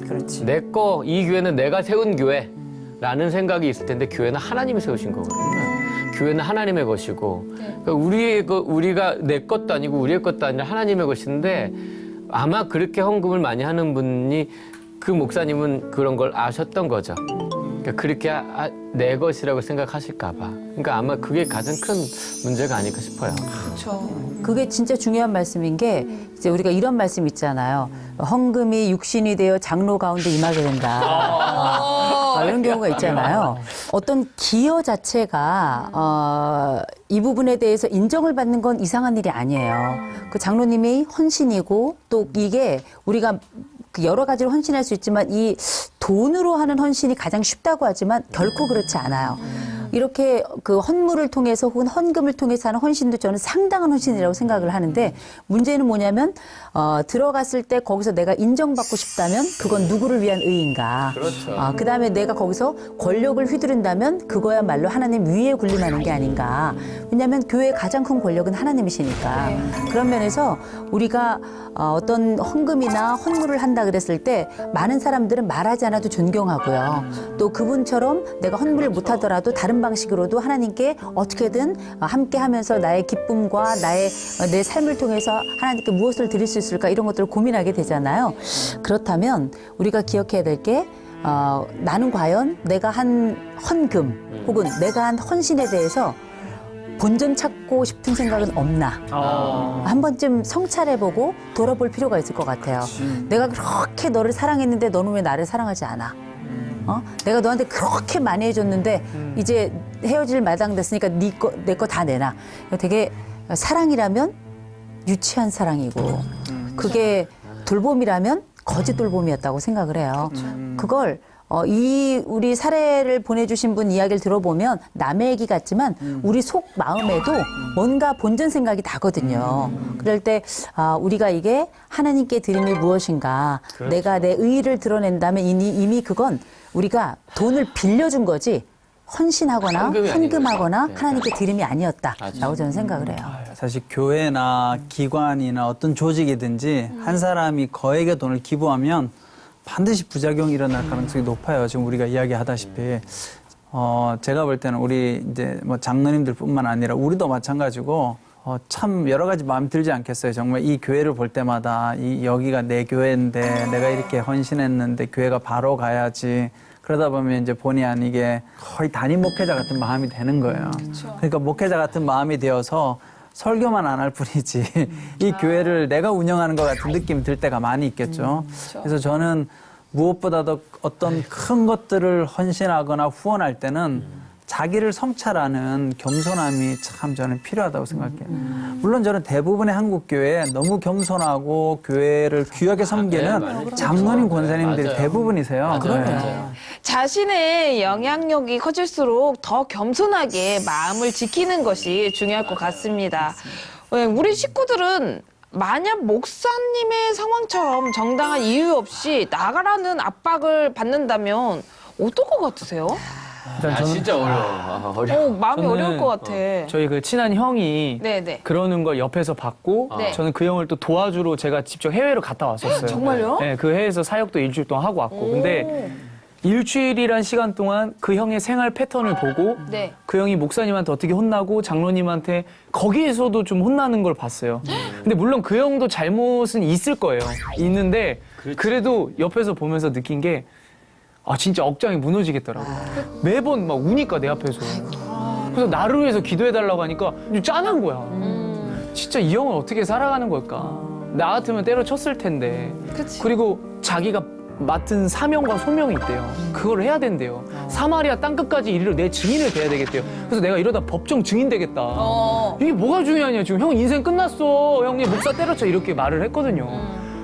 그렇지. 내 거, 이 교회는 내가 세운 교회라는 생각이 있을 텐데 교회는 하나님이 세우신 거거든요. 교회는 하나님의 것이고 그러니까 우리가 내 것도 아니고 우리의 것도 아니라 하나님의 것인데 아마 그렇게 헌금을 많이 하는 분이 그 목사님은 그런 걸 아셨던 거죠. 그러니까 그렇게 내 것이라고 생각하실까 봐. 그러니까 아마 그게 가장 큰 문제가 아닐까 싶어요. 그렇죠. 그게 진짜 중요한 말씀인 게 이제 우리가 이런 말씀 있잖아요. 헌금이 육신이 되어 장로 가운데 임하게 된다. 이런 이런 경우가 있잖아요. 어떤 기여 자체가 이 부분에 대해서 인정을 받는 건 이상한 일이 아니에요. 그 장로님이 헌신이고 또 이게 우리가 그 여러 가지로 헌신할 수 있지만 이 돈으로 하는 헌신이 가장 쉽다고 하지만 결코 그렇지 않아요. 이렇게 그 헌물을 통해서 혹은 헌금을 통해서 하는 헌신도 저는 상당한 헌신이라고 생각을 하는데 문제는 뭐냐면 들어갔을 때 거기서 내가 인정받고 싶다면 그건 누구를 위한 의인가. 그렇죠. 그다음에 내가 거기서 권력을 휘두른다면 그거야말로 하나님 위에 군림하는 게 아닌가. 왜냐하면 교회의 가장 큰 권력은 하나님이시니까. 그런 면에서 우리가 어떤 헌금이나 헌물을 한다 그랬을 때 많은 사람들은 말하지 않아도 존경하고요. 또 그분처럼 내가 헌물을 못하더라도 다른 방식으로도 하나님께 어떻게든 함께 하면서 나의 기쁨과 내 삶을 통해서 하나님께 무엇을 드릴 수 있을까 이런 것들을 고민하게 되잖아요. 그렇다면 우리가 기억해야 될 게 나는 과연 내가 한 헌금 혹은 내가 한 헌신에 대해서 본전 찾고 싶은 생각은 없나? 한 번쯤 성찰해보고 돌아볼 필요가 있을 것 같아요. 내가 그렇게 너를 사랑했는데 너는 왜 나를 사랑하지 않아? 내가 너한테 그렇게 많이 해줬는데 이제 헤어질 마당 됐으니까 내 거 다 내놔. 되게 사랑이라면 유치한 사랑이고 그게 돌봄이라면 거짓 돌봄이었다고 생각을 해요. 그걸 이 우리 사례를 보내주신 분 이야기를 들어보면 남의 얘기 같지만 우리 속 마음에도 뭔가 본전 생각이 나거든요. 그럴 때 우리가 이게 하나님께 드림이 무엇인가 내가 내 의의를 드러낸다면 이미 그건 우리가 돈을 빌려준 거지 헌신하거나 헌금하거나 하나님께 드림이 아니었다라고 저는 생각을 해요. 사실 교회나 기관이나 어떤 조직이든지 한 사람이 거액의 돈을 기부하면 반드시 부작용이 일어날 가능성이 높아요. 지금 우리가 이야기하다시피. 제가 볼 때는 우리 이제 뭐 장로님들뿐만 아니라 우리도 마찬가지고 참 여러 가지 마음 들지 않겠어요. 정말 이 교회를 볼 때마다 여기가 내 교회인데 내가 이렇게 헌신했는데 교회가 바로 가야지. 그러다 보면 이제 본의 아니게 거의 담임 목회자 같은 마음이 되는 거예요. 그러니까 목회자 같은 마음이 되어서 설교만 안 할 뿐이지 이 교회를 내가 운영하는 것 같은 느낌이 들 때가 많이 있겠죠. 그래서 저는 무엇보다도 어떤 큰 것들을 헌신하거나 후원할 때는 자기를 성찰하는 겸손함이 참 저는 필요하다고 생각해요. 물론 저는 대부분의 한국 교회에 너무 겸손하고 교회를 귀하게 섬기는 장로님 권사님들이 대부분이세요. 맞아요. 자신의 영향력이 커질수록 더 겸손하게 마음을 지키는 것이 중요할 것 같습니다. 우리 식구들은 만약 목사님의 상황처럼 정당한 이유 없이 나가라는 압박을 받는다면 어떨 것 같으세요? 진짜 어려워. 마음이 저는, 어려울 것 같아. 저희 그 친한 형이 네네. 그러는 걸 옆에서 봤고 네. 저는 그 형을 또 도와주러 제가 직접 해외로 갔다 왔었어요. 정말요? 네, 그 해외에서 사역도 일주일 동안 하고 왔고. 근데 일주일이란 시간 동안 그 형의 생활 패턴을 보고 네. 그 형이 목사님한테 어떻게 혼나고 장로님한테 거기에서도 좀 혼나는 걸 봤어요. 근데 물론 그 형도 잘못은 있을 거예요. 있는데 그래도 옆에서 보면서 느낀 게 진짜 억장이 무너지겠더라고요. 매번 막 우니까 내 앞에서. 그래서 나를 위해서 기도해달라고 하니까 짠한 거야. 진짜 이 형은 어떻게 살아가는 걸까? 나 같으면 때려쳤을 텐데. 그치. 그리고 자기가 맡은 사명과 소명이 있대요. 그걸 해야 된대요. 사마리아 땅끝까지 이르러 내 증인을 돼야 되겠대요. 그래서 내가 이러다 법정 증인 되겠다. 이게 뭐가 중요하냐 지금. 형 인생 끝났어. 형님 목사 때려쳐 이렇게 말을 했거든요.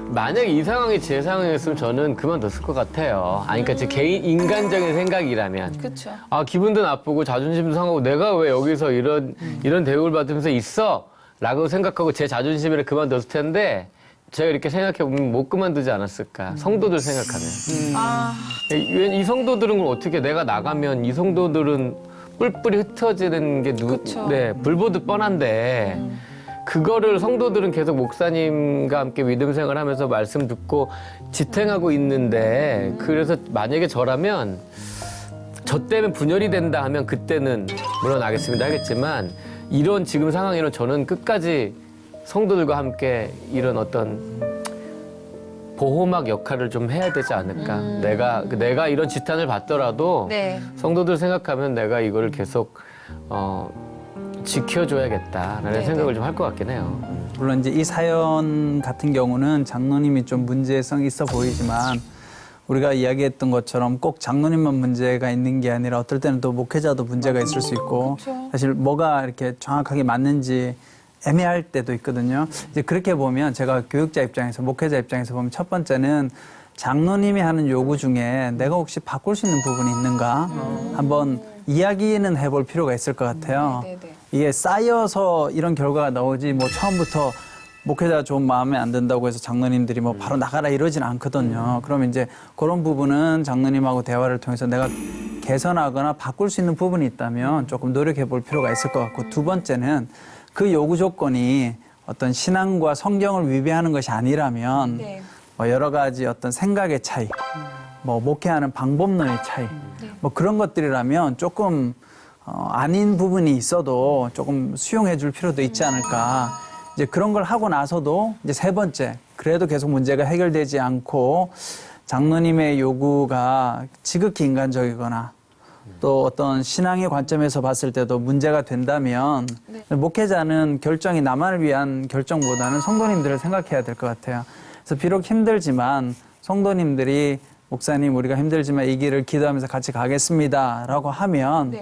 만약에 이 상황이 제 상황이었으면 저는 그만뒀을 것 같아요. 그러니까 제 개인 인간적인 생각이라면. 그렇죠. 기분도 나쁘고 자존심도 상하고 내가 왜 여기서 이런 대우를 받으면서 있어? 라고 생각하고 제 자존심을 그만뒀을 텐데 제가 이렇게 생각해보면 못 그만두지 않았을까. 성도들 생각하면. 이 성도들은 그럼 어떻게 내가 나가면 이 성도들은 뿔뿔이 흩어지는 게 불보듯 뻔한데 그거를 성도들은 계속 목사님과 함께 믿음 생활하면서 말씀 듣고 지탱하고 있는데 그래서 만약에 저라면 저 때문에 분열이 된다 하면 그때는 물론 알겠습니다 하겠지만 이런 지금 상황에는 저는 끝까지 성도들과 함께 이런 어떤 보호막 역할을 좀 해야 되지 않을까. 내가 이런 지탄을 받더라도 네. 성도들 생각하면 내가 이거를 계속 지켜줘야겠다라는 생각을 좀 할 것 같긴 해요. 물론 이제 이 사연 같은 경우는 장로님이 좀 문제성이 있어 보이지만 우리가 이야기했던 것처럼 꼭 장로님만 문제가 있는 게 아니라 어떨 때는 또 목회자도 문제가 있을 수 있고 사실 뭐가 이렇게 정확하게 맞는지 애매할 때도 있거든요. 이제 그렇게 보면 제가 교육자 입장에서 목회자 입장에서 보면 첫 번째는 장로님이 하는 요구 중에 내가 혹시 바꿀 수 있는 부분이 있는가 한번 이야기는 해볼 필요가 있을 것 같아요. 이게 쌓여서 이런 결과가 나오지 뭐 처음부터 목회자가 좀 마음에 안 든다고 해서 장로님들이 뭐 바로 나가라 이러진 않거든요. 그러면 이제 그런 부분은 장로님하고 대화를 통해서 내가 개선하거나 바꿀 수 있는 부분이 있다면 조금 노력해 볼 필요가 있을 것 같고 두 번째는 그 요구 조건이 어떤 신앙과 성경을 위배하는 것이 아니라면 뭐 여러 가지 어떤 생각의 차이, 뭐 목회하는 방법론의 차이, 뭐 그런 것들이라면 조금 아닌 부분이 있어도 조금 수용해 줄 필요도 있지 않을까. 이제 그런 걸 하고 나서도 이제 세 번째, 그래도 계속 문제가 해결되지 않고 장로님의 요구가 지극히 인간적이거나 또 어떤 신앙의 관점에서 봤을 때도 문제가 된다면 목회자는 결정이 나만을 위한 결정보다는 성도님들을 생각해야 될 것 같아요. 그래서 비록 힘들지만 성도님들이 목사님 우리가 힘들지만 이 길을 기도하면서 같이 가겠습니다라고 하면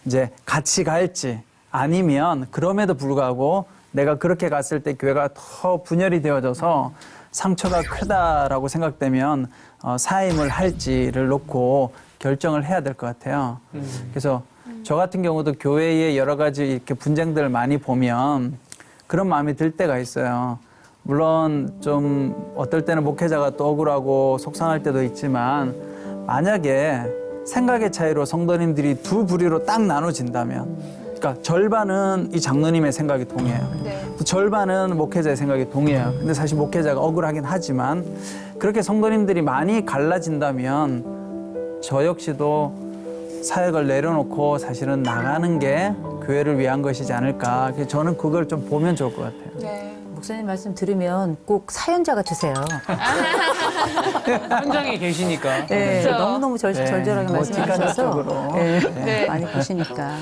이제 같이 갈지 아니면 그럼에도 불구하고 내가 그렇게 갔을 때 교회가 더 분열이 되어져서 상처가 크다라고 생각되면 사임을 할지를 놓고 결정을 해야 될 것 같아요. 그래서 저 같은 경우도 교회에 여러 가지 이렇게 분쟁들을 많이 보면 그런 마음이 들 때가 있어요. 물론 좀 어떨 때는 목회자가 또 억울하고 속상할 때도 있지만 만약에 생각의 차이로 성도님들이 두 부류로 딱 나눠진다면 그러니까 절반은 이 장로님의 생각이 동해요. 또 절반은 목회자의 생각이 동해요. 근데 사실 목회자가 억울하긴 하지만 그렇게 성도님들이 많이 갈라진다면 저 역시도 사역을 내려놓고 사실은 나가는 게 교회를 위한 것이지 않을까. 그래서 저는 그걸 좀 보면 좋을 것 같아요. 목사님 말씀 들으면 꼭 사연자 같으세요. 현장에 계시니까. 네, 그렇죠. 너무너무 절절하게 말씀하셔서 직관적으로. 네. 많이 보시니까.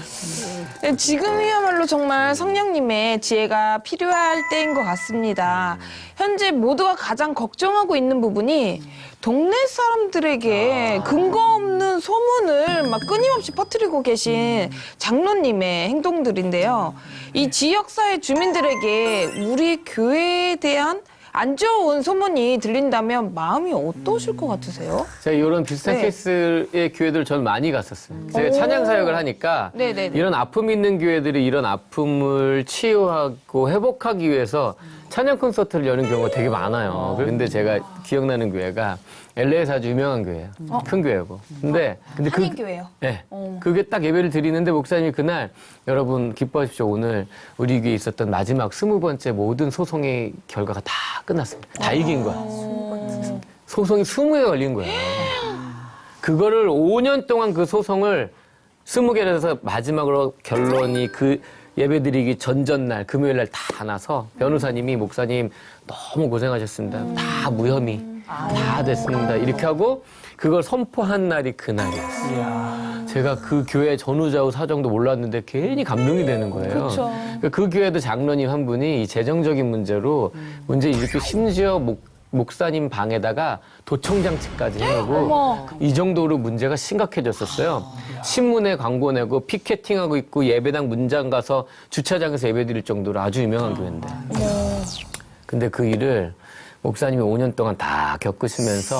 네, 지금이야말로 정말 성령님의 지혜가 필요할 때인 것 같습니다. 현재 모두가 가장 걱정하고 있는 부분이 동네 사람들에게 근거 없는 소문을 막 끊임없이 퍼뜨리고 계신 장로님의 행동들인데요. 이 지역사회 주민들에게 우리 교회에 대한 안 좋은 소문이 들린다면 마음이 어떠실 것 같으세요? 제가 이런 비슷한 네. 케이스의 교회들 저는 많이 갔었어요. 제가 찬양 사역을 하니까 네네네. 이런 아픔 있는 교회들이 이런 아픔을 치유하고 회복하기 위해서 찬양 콘서트를 여는 경우가 되게 많아요. 근데 제가 기억나는 교회가 LA에서 아주 유명한 교회예요. 큰 교회고. 근데 한인교회요? 네. 그게 딱 예배를 드리는데 목사님이 그날 여러분 기뻐하십시오. 오늘 우리 교회에 있었던 마지막 20번째 모든 소송의 결과가 다 끝났습니다. 다 이긴 거야. 소송이 20개 걸린 거예요. 그거를 5년 동안 그 소송을 20개를 해서 마지막으로 결론이 그 예배드리기 전날 금요일 날 다 나서 변호사님이 목사님 너무 고생하셨습니다. 다 무혐의 다 됐습니다. 이렇게 하고 그걸 선포한 날이 그날이었어요. 제가 그 교회 전후좌우 사정도 몰랐는데 괜히 감동이 되는 거예요. 그 교회도 장로님 한 분이 이 재정적인 문제로 문제 일으키고 심지어 목사님 방에다가 도청장치까지 해놓고 이 정도로 문제가 심각해졌었어요. 신문에 광고 내고 피켓팅하고 있고 예배당 문장 가서 주차장에서 예배 드릴 정도로 아주 유명한 교회인데. 근데 그 일을 목사님이 5년 동안 다 겪으시면서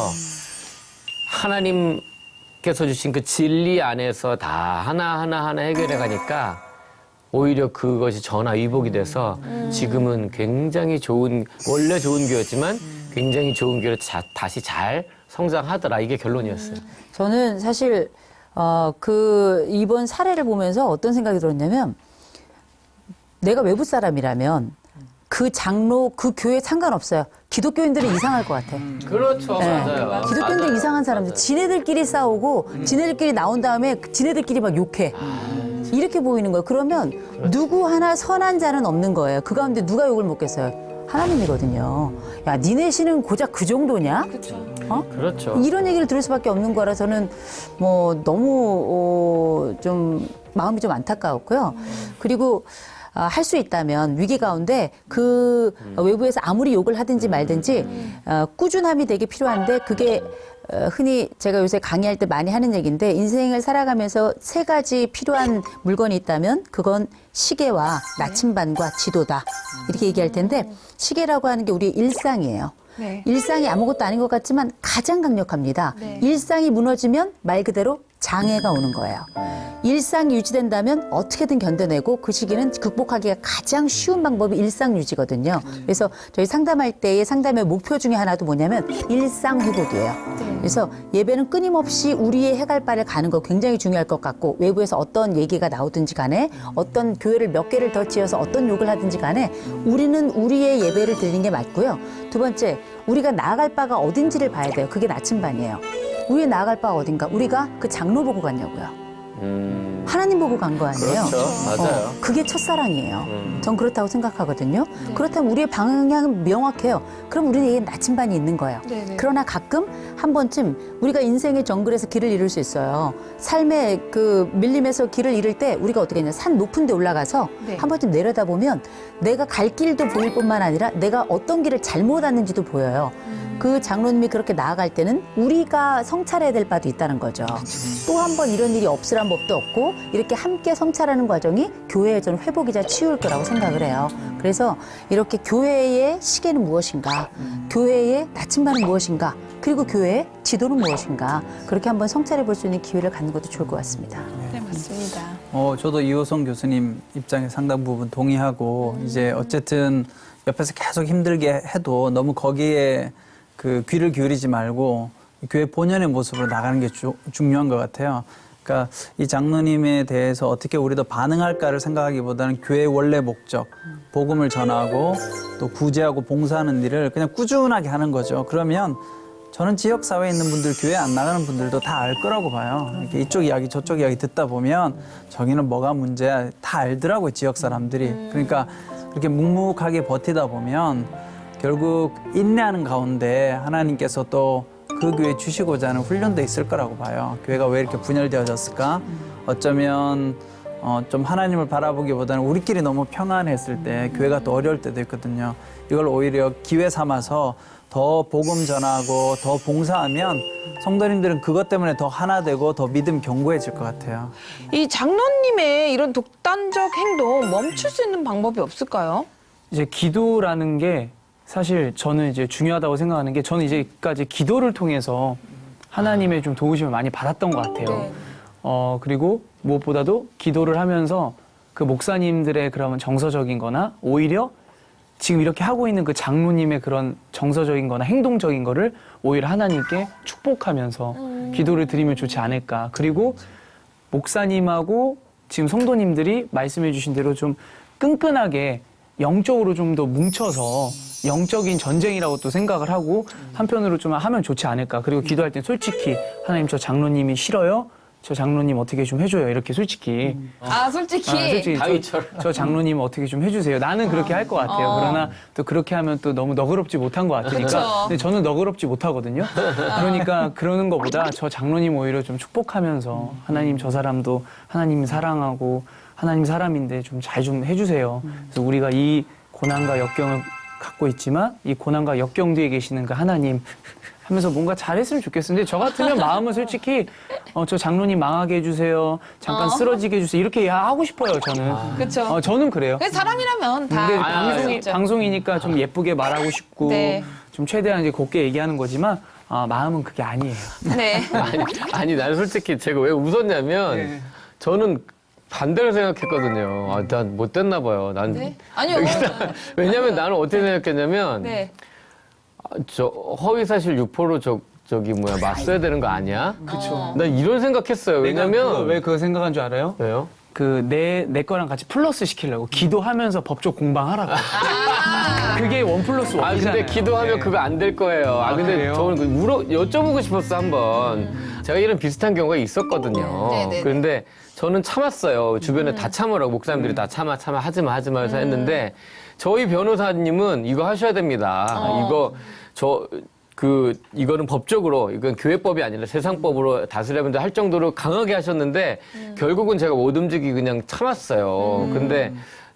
하나님께서 주신 그 진리 안에서 다 하나하나 해결해 가니까 오히려 그것이 전화위복이 돼서 지금은 굉장히 좋은, 원래 좋은 교회였지만 굉장히 좋은 교회로 다시 잘 성장하더라. 이게 결론이었어요. 저는 사실 이번 사례를 보면서 어떤 생각이 들었냐면 내가 외부 사람이라면 그 장로, 그 교회 상관없어요. 기독교인들은 이상할 것 같아. 그렇죠. 네. 맞아요. 기독교인들 맞아요. 이상한 사람들. 지네들끼리 싸우고 지네들끼리 나온 다음에 지네들끼리 막 욕해. 이렇게 보이는 거예요. 그러면 누구 하나 선한 자는 없는 거예요. 그 가운데 누가 욕을 먹겠어요? 하나님이거든요. 야, 니네 신은 고작 그 정도냐? 그렇죠. 이런 얘기를 들을 수밖에 없는 거라 저는 뭐 너무 좀 마음이 좀 안타까웠고요. 그리고 할 수 있다면 위기 가운데 그 외부에서 아무리 욕을 하든지 말든지 꾸준함이 되게 필요한데 그게 흔히 제가 요새 강의할 때 많이 하는 얘기인데 인생을 살아가면서 3가지 필요한 물건이 있다면 그건 시계와 나침반과 지도다. 이렇게 얘기할 텐데 시계라고 하는 게 우리 일상이에요. 네. 일상이 아무것도 아닌 것 같지만 가장 강력합니다. 네. 일상이 무너지면 말 그대로 장애가 오는 거예요. 일상이 유지된다면 어떻게든 견뎌내고 그 시기는 극복하기가 가장 쉬운 방법이 일상 유지거든요. 그래서 저희 상담할 때의 상담의 목표 중에 하나도 뭐냐면 일상 회복이에요. 그래서 예배는 끊임없이 우리의 해갈 바를 가는 거 굉장히 중요할 것 같고 외부에서 어떤 얘기가 나오든지 간에 어떤 교회를 몇 개를 더 지어서 어떤 욕을 하든지 간에 우리는 우리의 예배를 드리는 게 맞고요. 두 번째, 우리가 나아갈 바가 어딘지를 봐야 돼요. 그게 나침반이에요. 우리의 나아갈 바가 어딘가? 우리가 그 장로 보고 갔냐고요. 하나님 보고 간 거 아니에요? 그렇죠. 맞아요. 그게 첫사랑이에요. 전 그렇다고 생각하거든요. 그렇다면 우리의 방향은 명확해요. 그럼 우리에게 나침반이 있는 거예요. 네네. 그러나 가끔 한 번쯤 우리가 인생의 정글에서 길을 잃을 수 있어요. 삶의 그 밀림에서 길을 잃을 때 우리가 어떻게 했냐. 산 높은 데 올라가서 네. 한 번쯤 내려다보면 내가 갈 길도 보일 뿐만 아니라 내가 어떤 길을 잘못 왔는지도 보여요. 그 장로님이 그렇게 나아갈 때는 우리가 성찰해야 될 바도 있다는 거죠. 또 한 번 이런 일이 없으란 법도 없고 이렇게 함께 성찰하는 과정이 교회의 전 회복이자 치유일 거라고 생각을 해요. 그래서 이렇게 교회의 시계는 무엇인가, 교회의 나침반은 무엇인가, 그리고 교회의 지도는 무엇인가 그렇게 한번 성찰해 볼 수 있는 기회를 갖는 것도 좋을 것 같습니다. 네, 맞습니다. 저도 이호성 교수님 입장에 상당 부분 동의하고 이제 어쨌든 옆에서 계속 힘들게 해도 너무 거기에 그 귀를 기울이지 말고 교회 본연의 모습으로 나가는 게 중요한 것 같아요. 그러니까 이 장로님에 대해서 어떻게 우리도 반응할까를 생각하기보다는 교회의 원래 목적, 복음을 전하고 또 구제하고 봉사하는 일을 그냥 꾸준하게 하는 거죠. 그러면 저는 지역사회에 있는 분들, 교회 안 나가는 분들도 다 알 거라고 봐요. 이렇게 이쪽 이야기, 저쪽 이야기 듣다 보면 저기는 뭐가 문제야 다 알더라고요, 지역 사람들이. 그러니까 그렇게 묵묵하게 버티다 보면 결국 인내하는 가운데 하나님께서 또 그 교회에 주시고자 하는 훈련도 있을 거라고 봐요. 교회가 왜 이렇게 분열되어졌을까? 어쩌면 좀 하나님을 바라보기보다는 우리끼리 너무 평안했을 때 교회가 또 어려울 때도 있거든요. 이걸 오히려 기회 삼아서 더 복음 전하고 더 봉사하면 성도님들은 그것 때문에 더 하나 되고 더 믿음 견고해질 것 같아요. 이 장로님의 이런 독단적 행동 멈출 수 있는 방법이 없을까요? 이제 기도라는 게 사실 저는 이제 중요하다고 생각하는 게 저는 이제까지 기도를 통해서 하나님의 좀 도우심을 많이 받았던 것 같아요. 네. 그리고 무엇보다도 기도를 하면서 그 목사님들의 그런 정서적인 거나 오히려 지금 이렇게 하고 있는 그 장로님의 그런 정서적인 거나 행동적인 거를 오히려 하나님께 축복하면서 기도를 드리면 좋지 않을까. 그리고 목사님하고 지금 성도님들이 말씀해 주신 대로 좀 끈끈하게 영적으로 좀 더 뭉쳐서 영적인 전쟁이라고 또 생각을 하고 한편으로 좀 하면 좋지 않을까. 그리고 기도할 때 솔직히 하나님 저 장로님이 싫어요? 저 장로님 어떻게 좀 해줘요. 이렇게 솔직히. 솔직히. 솔직히 저 장로님 어떻게 좀 해주세요. 나는 그렇게 할 것 같아요. 그러나 또 그렇게 하면 또 너무 너그럽지 못한 것 같으니까. 그쵸. 근데 저는 너그럽지 못하거든요. 그러니까 그러는 것보다 저 장로님 오히려 좀 축복하면서 하나님 저 사람도 하나님 사랑하고 하나님 사람인데 좀 잘 좀 해주세요. 그래서 우리가 이 고난과 역경을 갖고 있지만 이 고난과 역경 뒤에 계시는 그 하나님 하면서 뭔가 잘했으면 좋겠는데 저 같으면 마음은 솔직히 저 장로님 망하게 해주세요. 잠깐 쓰러지게 해주세요. 이렇게 하고 싶어요. 저는. 그쵸. 저는 그래요. 그래서 사람이라면 다. 근데 있죠. 방송이니까 좀 예쁘게 말하고 싶고 네. 좀 최대한 이제 곱게 얘기하는 거지만 마음은 그게 아니에요. 네. 아니, 나는 솔직히 제가 왜 웃었냐면 네. 저는 반대로 생각했거든요. 난 못됐나 봐요. 난 네? 아니요. 왜냐면 나는 어떻게 생각했냐면 네. 저 허위사실 유포로 저기 맞서야 되는 거 아니야? 그렇죠. 나 이런 생각했어요. 왜냐면 왜 그거 생각한 줄 알아요? 왜요? 그 내 거랑 같이 플러스 시키려고 기도하면서 법적 공방하라고. 그게 1+1이잖아요. 근데 기도하면 그거 안 될 거예요. 근데 그래요? 저는 여쭤보고 싶었어 한번. 제가 이런 비슷한 경우가 있었거든요. 네네네. 그런데 저는 참았어요. 주변에 다 참으라고 목사님들이 다 참아 하지마 해서 했는데 저희 변호사님은 이거 하셔야 됩니다. 이거는 법적으로, 이건 교회법이 아니라 세상법으로 다스려면 할 정도로 강하게 하셨는데, 결국은 제가 못 움직이고 그냥 참았어요. 근데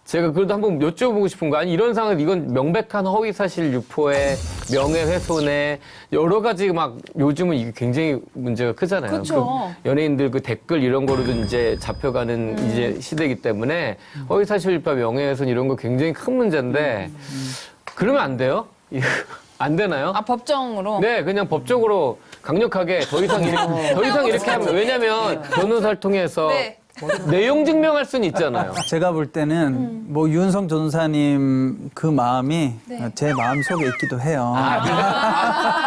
제가 그래도 한번 여쭤보고 싶은 거 아니 이런 상황 이건 명백한 허위사실 유포에 명예훼손에 여러 가지 막 요즘은 이게 굉장히 문제가 크잖아요. 그쵸. 그 연예인들 그 댓글 이런 거로도 이제 잡혀가는 이제 시대이기 때문에 허위사실 유포 명예훼손 이런 거 굉장히 큰 문제인데 그러면 안 돼요? 안 되나요? 아, 법정으로? 네, 그냥 법적으로 강력하게 더 이상 이렇게 하면 왜냐면 변호사를 통해서 네. 내용 증명할 수는 있잖아요. 제가 볼 때는 뭐 윤성 전사님 그 마음이 제 마음 속에 있기도 해요.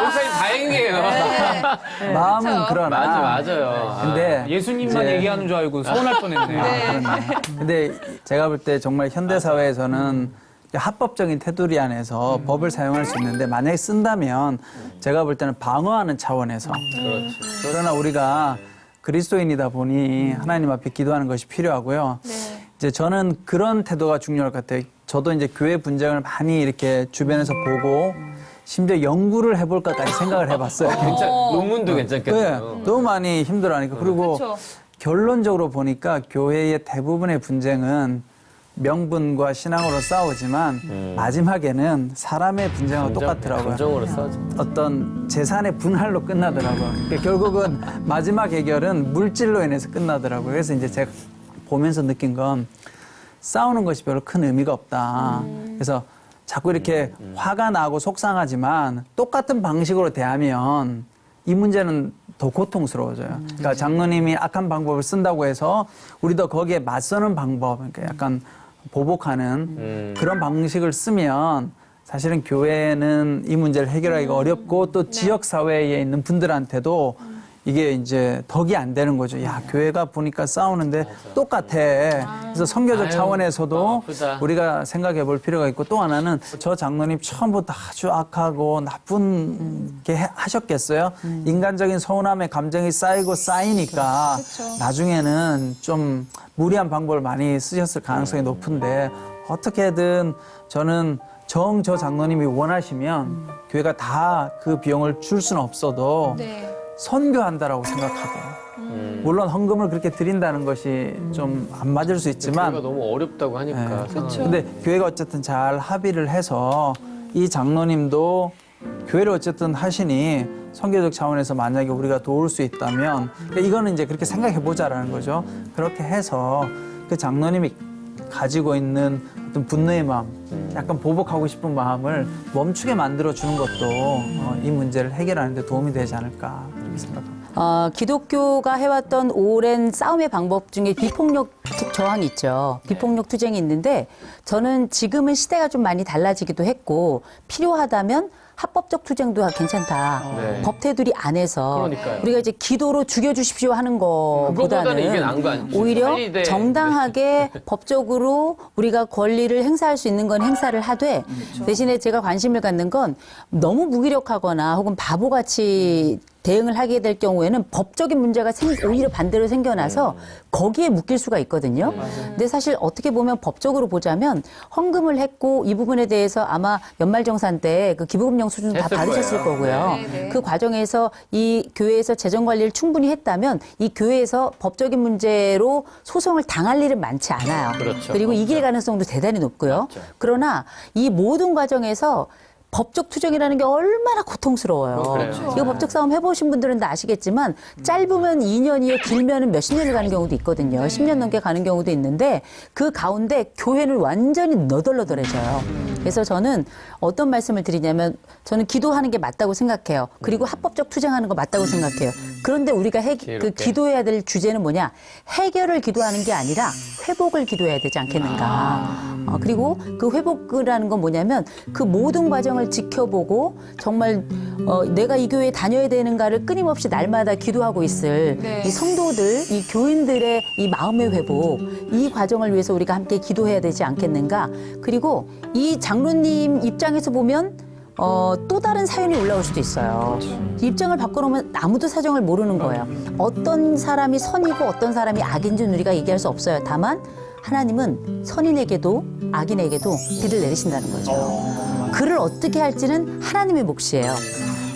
목사님 다행이에요. 마음은 그러나 맞아요. 근데 예수님만 이제- 얘기하는 줄 알고 서운할 뻔했네. 근데 제가 볼 때 정말 현대 사회에서는 합법적인 테두리 안에서 법을 사용할 수 있는데 만약에 쓴다면 제가 볼 때는 방어하는 차원에서 그러나 우리가 그리스도인이다 보니 하나님 앞에 기도하는 것이 필요하고요. 이제 저는 그런 태도가 중요할 것 같아요. 저도 이제 교회 분쟁을 많이 이렇게 주변에서 보고 심지어 연구를 해볼까까지 생각을 해봤어요. 논문도 네, 괜찮겠네요. 너무 많이 힘들어하니까. 그리고 그쵸. 결론적으로 보니까 교회의 대부분의 분쟁은 명분과 신앙으로 싸우지만 마지막에는 사람의 분쟁하고 똑같더라고요. 감정으로 싸우죠. 어떤 재산의 분할로 끝나더라고요. 그러니까 결국은 마지막 해결은 물질로 인해서 끝나더라고요. 그래서 이제 제가 보면서 느낀 건 싸우는 것이 별로 큰 의미가 없다. 그래서 자꾸 이렇게 화가 나고 속상하지만 똑같은 방식으로 대하면 이 문제는 더 고통스러워져요. 그러니까 장로님이 악한 방법을 쓴다고 해서 우리도 거기에 맞서는 방법, 그러니까 약간 보복하는 그런 방식을 쓰면 사실은 교회는 이 문제를 해결하기가 어렵고 또 지역 사회에 있는 분들한테도 이게 이제 덕이 안 되는 거죠. 야, 교회가 보니까 싸우는데 똑같아. 그래서 선교적 아유, 차원에서도 아프다. 우리가 생각해 볼 필요가 있고 또 하나는 저 장로님 처음부터 아주 악하고 나쁜 게 하셨겠어요? 인간적인 서운함의 감정이 쌓이고 쌓이니까 나중에는 좀 무리한 방법을 많이 쓰셨을 가능성이 높은데 어떻게든 저는 저 장로님이 원하시면 교회가 다 그 비용을 줄 수는 없어도 네. 선교한다라고 생각하고 물론 헌금을 그렇게 드린다는 것이 좀 안 맞을 수 있지만 교회가 너무 어렵다고 하니까. 상황이. 근데 교회가 어쨌든 잘 합의를 해서 이 장로님도 교회를 어쨌든 하시니 선교적 차원에서 만약에 우리가 도울 수 있다면 그러니까 이거는 이제 그렇게 생각해 보자라는 거죠. 그렇게 해서 그 장로님이 가지고 있는 어떤 분노의 마음, 약간 보복하고 싶은 마음을 멈추게 만들어 주는 것도 이 문제를 해결하는 데 도움이 되지 않을까 그렇게 생각합니다. 기독교가 해왔던 오랜 싸움의 방법 중에 비폭력 저항이 있죠. 비폭력 투쟁이 있는데 저는 지금은 시대가 좀 많이 달라지기도 했고 필요하다면 합법적 투쟁도 괜찮다. 네. 법 테두리 안에서 그러니까요. 우리가 이제 기도로 죽여주십시오 하는 그거보다는 이게 나은 거 거보다는 아니죠. 오히려 빨리 돼. 정당하게 법적으로 우리가 권리를 행사할 수 있는 건 행사를 하되 대신에 제가 관심을 갖는 건 너무 무기력하거나 혹은 바보같이 대응을 하게 될 경우에는 법적인 문제가 오히려 반대로 생겨나서 거기에 묶일 수가 있거든요. 근데 사실 어떻게 보면 법적으로 보자면 헌금을 했고 이 부분에 대해서 아마 연말정산 때 그 기부금령 수준 다 했을 받으셨을 거예요. 거고요. 네, 네. 그 과정에서 이 교회에서 재정 관리를 충분히 했다면 이 교회에서 법적인 문제로 소송을 당할 일은 많지 않아요. 그렇죠. 그리고 맞죠. 이길 가능성도 대단히 높고요. 맞죠. 그러나 이 모든 과정에서 법적 투쟁이라는 게 얼마나 고통스러워요. 그래요. 이거 법적 싸움 해보신 분들은 다 아시겠지만 짧으면 2년이요, 길면은 몇십 년을 가는 경우도 있거든요. 10년 넘게 가는 경우도 있는데 그 가운데 교회는 완전히 너덜너덜해져요. 그래서 저는 어떤 말씀을 드리냐면 저는 기도하는 게 맞다고 생각해요. 그리고 합법적 투쟁하는 거 맞다고 생각해요. 그런데 우리가 그 지혜롭게. 기도해야 될 주제는 뭐냐? 해결을 기도하는 게 아니라 회복을 기도해야 되지 않겠는가. 그리고 그 회복이라는 건 뭐냐면 그 모든 과정을 지켜보고 정말 내가 이 교회에 다녀야 되는가를 끊임없이 날마다 기도하고 있을 네. 이 성도들, 이 교인들의 이 마음의 회복, 이 과정을 위해서 우리가 함께 기도해야 되지 않겠는가. 그리고 이 장로님 입장에서 보면 또 다른 사연이 올라올 수도 있어요. 입장을 바꿔놓으면 아무도 사정을 모르는 거예요. 어떤 사람이 선이고 어떤 사람이 악인지는 우리가 얘기할 수 없어요. 다만 하나님은 선인에게도 악인에게도 비를 내리신다는 거죠. 그를 어떻게 할지는 하나님의 몫이에요.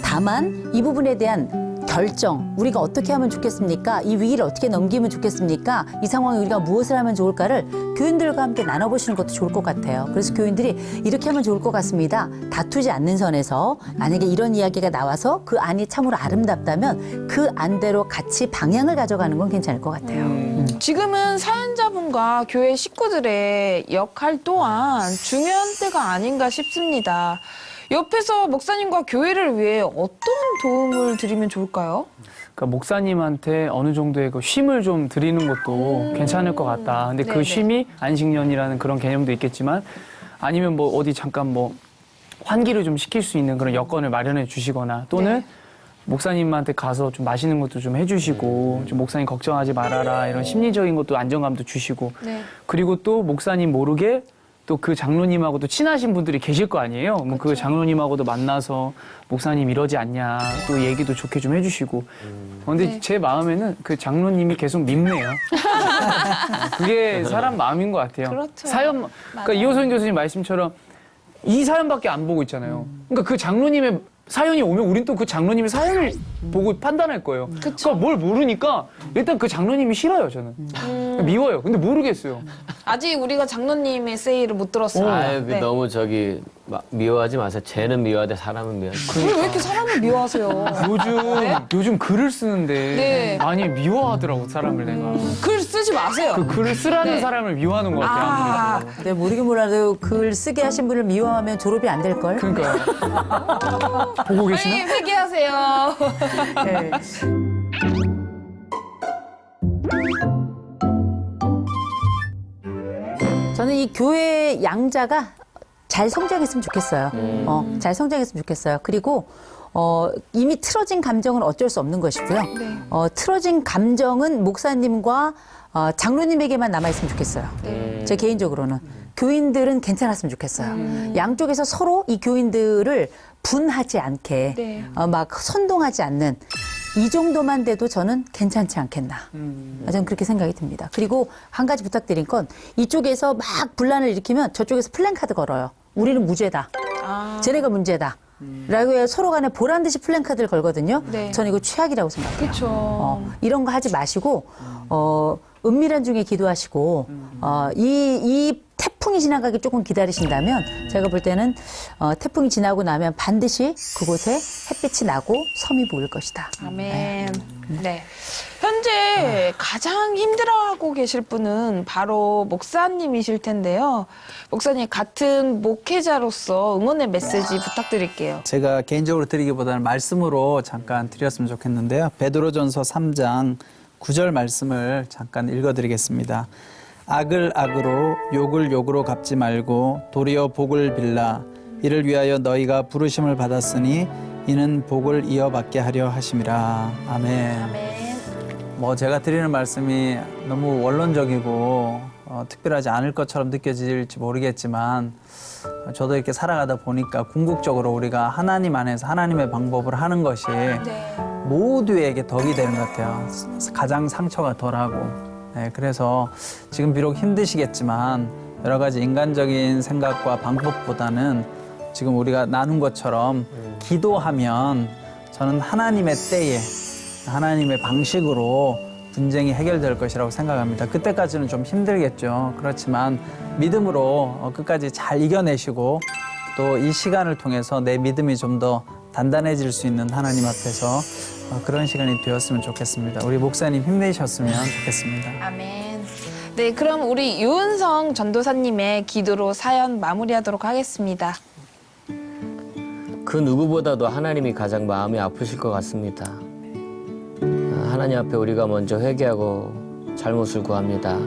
다만 이 부분에 대한 결정, 우리가 어떻게 하면 좋겠습니까? 이 위기를 어떻게 넘기면 좋겠습니까? 이 상황에 우리가 무엇을 하면 좋을까를 교인들과 함께 나눠보시는 것도 좋을 것 같아요. 그래서 교인들이 이렇게 하면 좋을 것 같습니다. 다투지 않는 선에서 만약에 이런 이야기가 나와서 그 안이 참으로 아름답다면 그 안대로 같이 방향을 가져가는 건 괜찮을 것 같아요. 지금은 사연자분과 교회 식구들의 역할 또한 중요한 때가 아닌가 싶습니다. 옆에서 목사님과 교회를 위해 어떤 도움을 드리면 좋을까요? 그러니까 목사님한테 어느 정도의 그 쉼을 좀 드리는 것도 괜찮을 것 같다. 근데 네네. 그 쉼이 안식년이라는 그런 개념도 있겠지만 아니면 뭐 어디 잠깐 뭐 환기를 좀 시킬 수 있는 그런 여건을 마련해 주시거나 또는 네. 목사님한테 가서 좀 맛있는 것도 좀 해주시고 좀 목사님 걱정하지 말아라 이런 심리적인 것도 안정감도 주시고 네. 그리고 또 목사님 모르게 또 그 장로님하고도 친하신 분들이 계실 거 아니에요. 뭐 그 장로님하고도 만나서 목사님 이러지 않냐 또 얘기도 좋게 좀 해주시고. 근데 네. 제 마음에는 그 장로님이 계속 밉네요. 그게 사람 마음인 것 같아요. 그렇죠. 사연 그러니까 이호선 교수님 말씀처럼 이 사연밖에 안 보고 있잖아요. 그러니까 그 장로님의 사연이 오면 우린 또 그 장로님의 사연을 보고 판단할 거예요. 그러니까 뭘 모르니까 일단 그 장로님이 싫어요, 저는. 미워요. 근데 모르겠어요. 아직 우리가 장로님의 세이를 못 들었어요. 아유, 네. 너무 저기 미워하지 마세요. 쟤는 미워하되 사람은 미워하지. 왜 이렇게 사람을 미워하세요? 요즘 글을 쓰는데 네. 많이 미워하더라고, 사람을 내가. 글 쓰지 마세요. 그 글을 쓰라는 네. 사람을 미워하는 것 같아요, 아, 아무래도. 네, 모르긴 몰라도 글 쓰게 하신 분을 미워하면 졸업이 안 될걸? 그러니까요. 보고 계시나? 빨리 회개하세요. 네. 저는 이 교회 양자가 잘 성장했으면 좋겠어요. 잘 성장했으면 좋겠어요. 그리고 이미 틀어진 감정은 어쩔 수 없는 것이고요. 네. 틀어진 감정은 목사님과 장로님에게만 남아있으면 좋겠어요. 제 개인적으로는. 교인들은 괜찮았으면 좋겠어요. 양쪽에서 서로 이 교인들을 분하지 않게 네. 막 선동하지 않는 이 정도만 돼도 저는 괜찮지 않겠나. 저는 그렇게 생각이 듭니다. 그리고 한 가지 부탁드린 건 이쪽에서 막 분란을 일으키면 저쪽에서 플랜카드 걸어요. 우리는 무죄다. 쟤네가 문제다. 라고 해서 서로 간에 보란 듯이 플랜카드를 걸거든요. 네. 저는 이거 최악이라고 생각해요. 그렇죠. 이런 거 하지 마시고 은밀한 중에 기도하시고 이 태풍이 지나가기 조금 기다리신다면 제가 볼 때는 태풍이 지나고 나면 반드시 그곳에 햇빛이 나고 섬이 보일 것이다. 아멘. 네. 현재 가장 힘들어하고 계실 분은 바로 목사님이실 텐데요. 목사님 같은 목회자로서 응원의 메시지 부탁드릴게요. 제가 개인적으로 드리기보다는 말씀으로 잠깐 드렸으면 좋겠는데요. 베드로전서 3장 9절 말씀을 잠깐 읽어드리겠습니다. 악을 악으로 욕을 욕으로 갚지 말고 도리어 복을 빌라 이를 위하여 너희가 부르심을 받았으니 이는 복을 이어받게 하려 하심이라. 아멘. 아멘. 뭐 제가 드리는 말씀이 너무 원론적이고 특별하지 않을 것처럼 느껴질지 모르겠지만 저도 이렇게 살아가다 보니까 궁극적으로 우리가 하나님 안에서 하나님의 방법을 하는 것이 네. 모두에게 덕이 되는 것 같아요. 가장 상처가 덜하고. 네, 그래서 지금 비록 힘드시겠지만 여러 가지 인간적인 생각과 방법보다는 지금 우리가 나눈 것처럼 기도하면 저는 하나님의 때에 하나님의 방식으로 분쟁이 해결될 것이라고 생각합니다. 그때까지는 좀 힘들겠죠. 그렇지만 믿음으로 끝까지 잘 이겨내시고 또 이 시간을 통해서 내 믿음이 좀 더 단단해질 수 있는 하나님 앞에서 그런 시간이 되었으면 좋겠습니다. 우리 목사님 힘내셨으면 좋겠습니다. 아멘. 네, 그럼 우리 유은성 전도사님의 기도로 사연 마무리하도록 하겠습니다. 그 누구보다도 하나님이 가장 마음이 아프실 것 같습니다. 하나님 앞에 우리가 먼저 회개하고 잘못을 구합니다.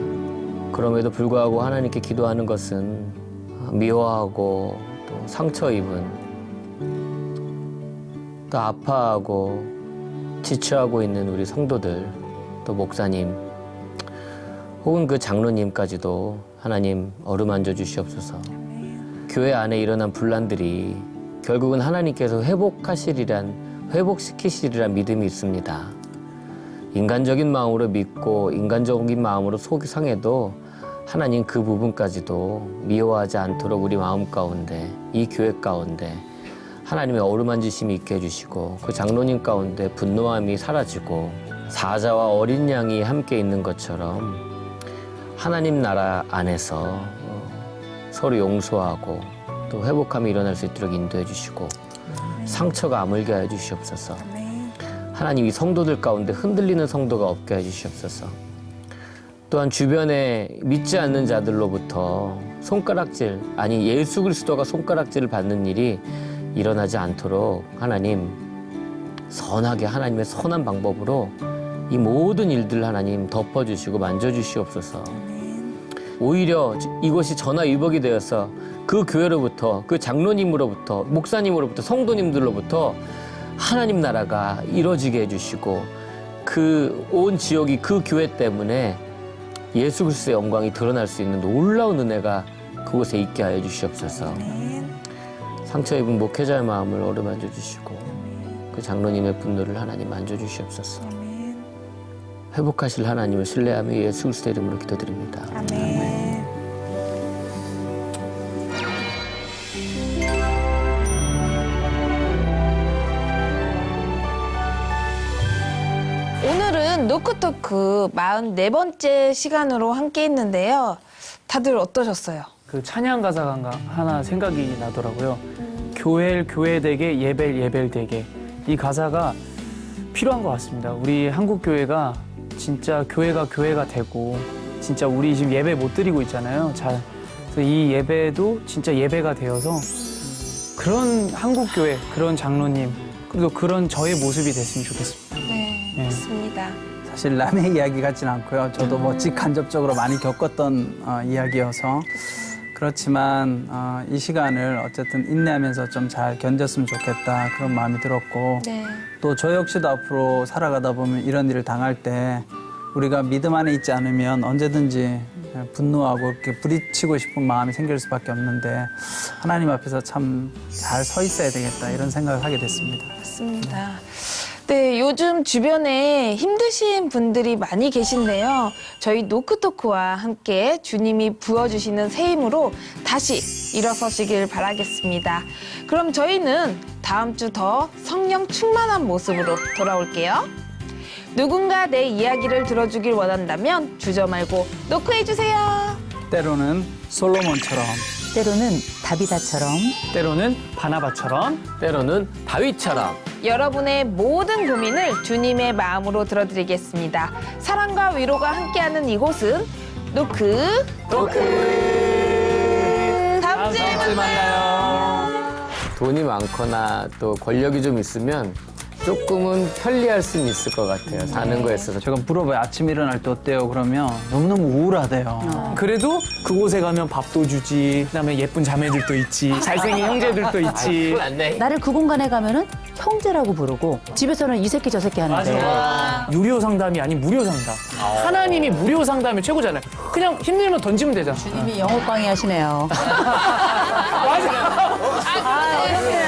그럼에도 불구하고 하나님께 기도하는 것은 미워하고 또 상처 입은 또 아파하고 지쳐하고 있는 우리 성도들 또 목사님 혹은 그 장로님까지도 하나님 어루만져 주시옵소서. 교회 안에 일어난 분란들이 결국은 하나님께서 회복시키시리란 믿음이 있습니다. 인간적인 마음으로 믿고 인간적인 마음으로 속이 상해도 하나님 그 부분까지도 미워하지 않도록 우리 마음 가운데 이 교회 가운데 하나님의 어루만지심이 있게 해주시고 그 장로님 가운데 분노함이 사라지고 사자와 어린 양이 함께 있는 것처럼 하나님 나라 안에서 서로 용서하고 또 회복함이 일어날 수 있도록 인도해 주시고 상처가 아물게 해 주시옵소서. 하나님 이 성도들 가운데 흔들리는 성도가 없게 해 주시옵소서. 또한 주변에 믿지 않는 자들로부터 손가락질, 아니 예수 그리스도가 손가락질을 받는 일이 일어나지 않도록 하나님 선하게 하나님의 선한 방법으로 이 모든 일들 하나님 덮어주시고 만져주시옵소서. 오히려 이것이 전화위복이 되어서 그 교회로부터 그 장로님으로부터 목사님으로부터 성도님들로부터 하나님 나라가 이루어지게 해주시고 그 온 지역이 그 교회 때문에 예수 그리스도의 영광이 드러날 수 있는 놀라운 은혜가 그곳에 있게 하여 주시옵소서. 상처 입은 목회자의 마음을 어루만져 주시고 그 장로님의 분노를 하나님 만져주시옵소서. 회복하실 하나님을 신뢰하며 예수 그리스도의 이름으로 기도드립니다. 오늘은 노크토크 44번째 시간으로 함께 했는데요. 다들 어떠셨어요? 그 찬양 가사가 하나 생각이 나더라고요. 교회를 교회되게 예배를 예배되게 이 가사가 필요한 것 같습니다. 우리 한국 교회가 진짜 교회가 되고 진짜 우리 지금 예배 못 드리고 있잖아요. 잘. 그래서 이 예배도 진짜 예배가 되어서 그런 한국 교회, 그런 장로님 그리고 그런 저의 모습이 됐으면 좋겠습니다. 네, 맞습니다. 사실 남의 이야기 같진 않고요. 저도 뭐 직간접적으로 많이 겪었던 이야기여서 그렇지만 이 시간을 어쨌든 인내하면서 좀 잘 견뎠으면 좋겠다 그런 마음이 들었고 네. 또 저 역시도 앞으로 살아가다 보면 이런 일을 당할 때 우리가 믿음 안에 있지 않으면 언제든지 분노하고 이렇게 부딪히고 싶은 마음이 생길 수밖에 없는데 하나님 앞에서 참 잘 서 있어야 되겠다 이런 생각을 하게 됐습니다. 맞습니다. 네, 요즘 주변에 힘드신 분들이 많이 계신데요. 저희 노크토크와 함께 주님이 부어주시는 새 힘으로 다시 일어서시길 바라겠습니다. 그럼 저희는 다음 주 더 성령 충만한 모습으로 돌아올게요. 누군가 내 이야기를 들어주길 원한다면 주저 말고 노크해주세요. 때로는 솔로몬처럼 때로는 다비다처럼 때로는 바나바처럼 때로는 다윗처럼 여러분의 모든 고민을 주님의 마음으로 들어드리겠습니다. 사랑과 위로가 함께하는 이곳은 노크. 다음 주에 만나요. 돈이 많거나 또 권력이 좀 있으면 조금은 편리할 수는 있을 것 같아요. 사는 거에 있어서. 제가 물어봐요. 아침 일어날 때 어때요? 그러면 너무너무 우울하대요. 그래도 그곳에 가면 밥도 주지, 그다음에 예쁜 자매들도 있지, 잘생긴 형제들도 있지. 나를 그 공간에 가면은 형제라고 부르고 집에서는 이 새끼 저 새끼 하는데 유료 상담이 아닌 무료 상담. 하나님이 무료 상담이 최고잖아요. 그냥 힘들면 던지면 되잖아. 주님이 영어 강의 하시네요. 맞아. 아, 그렇게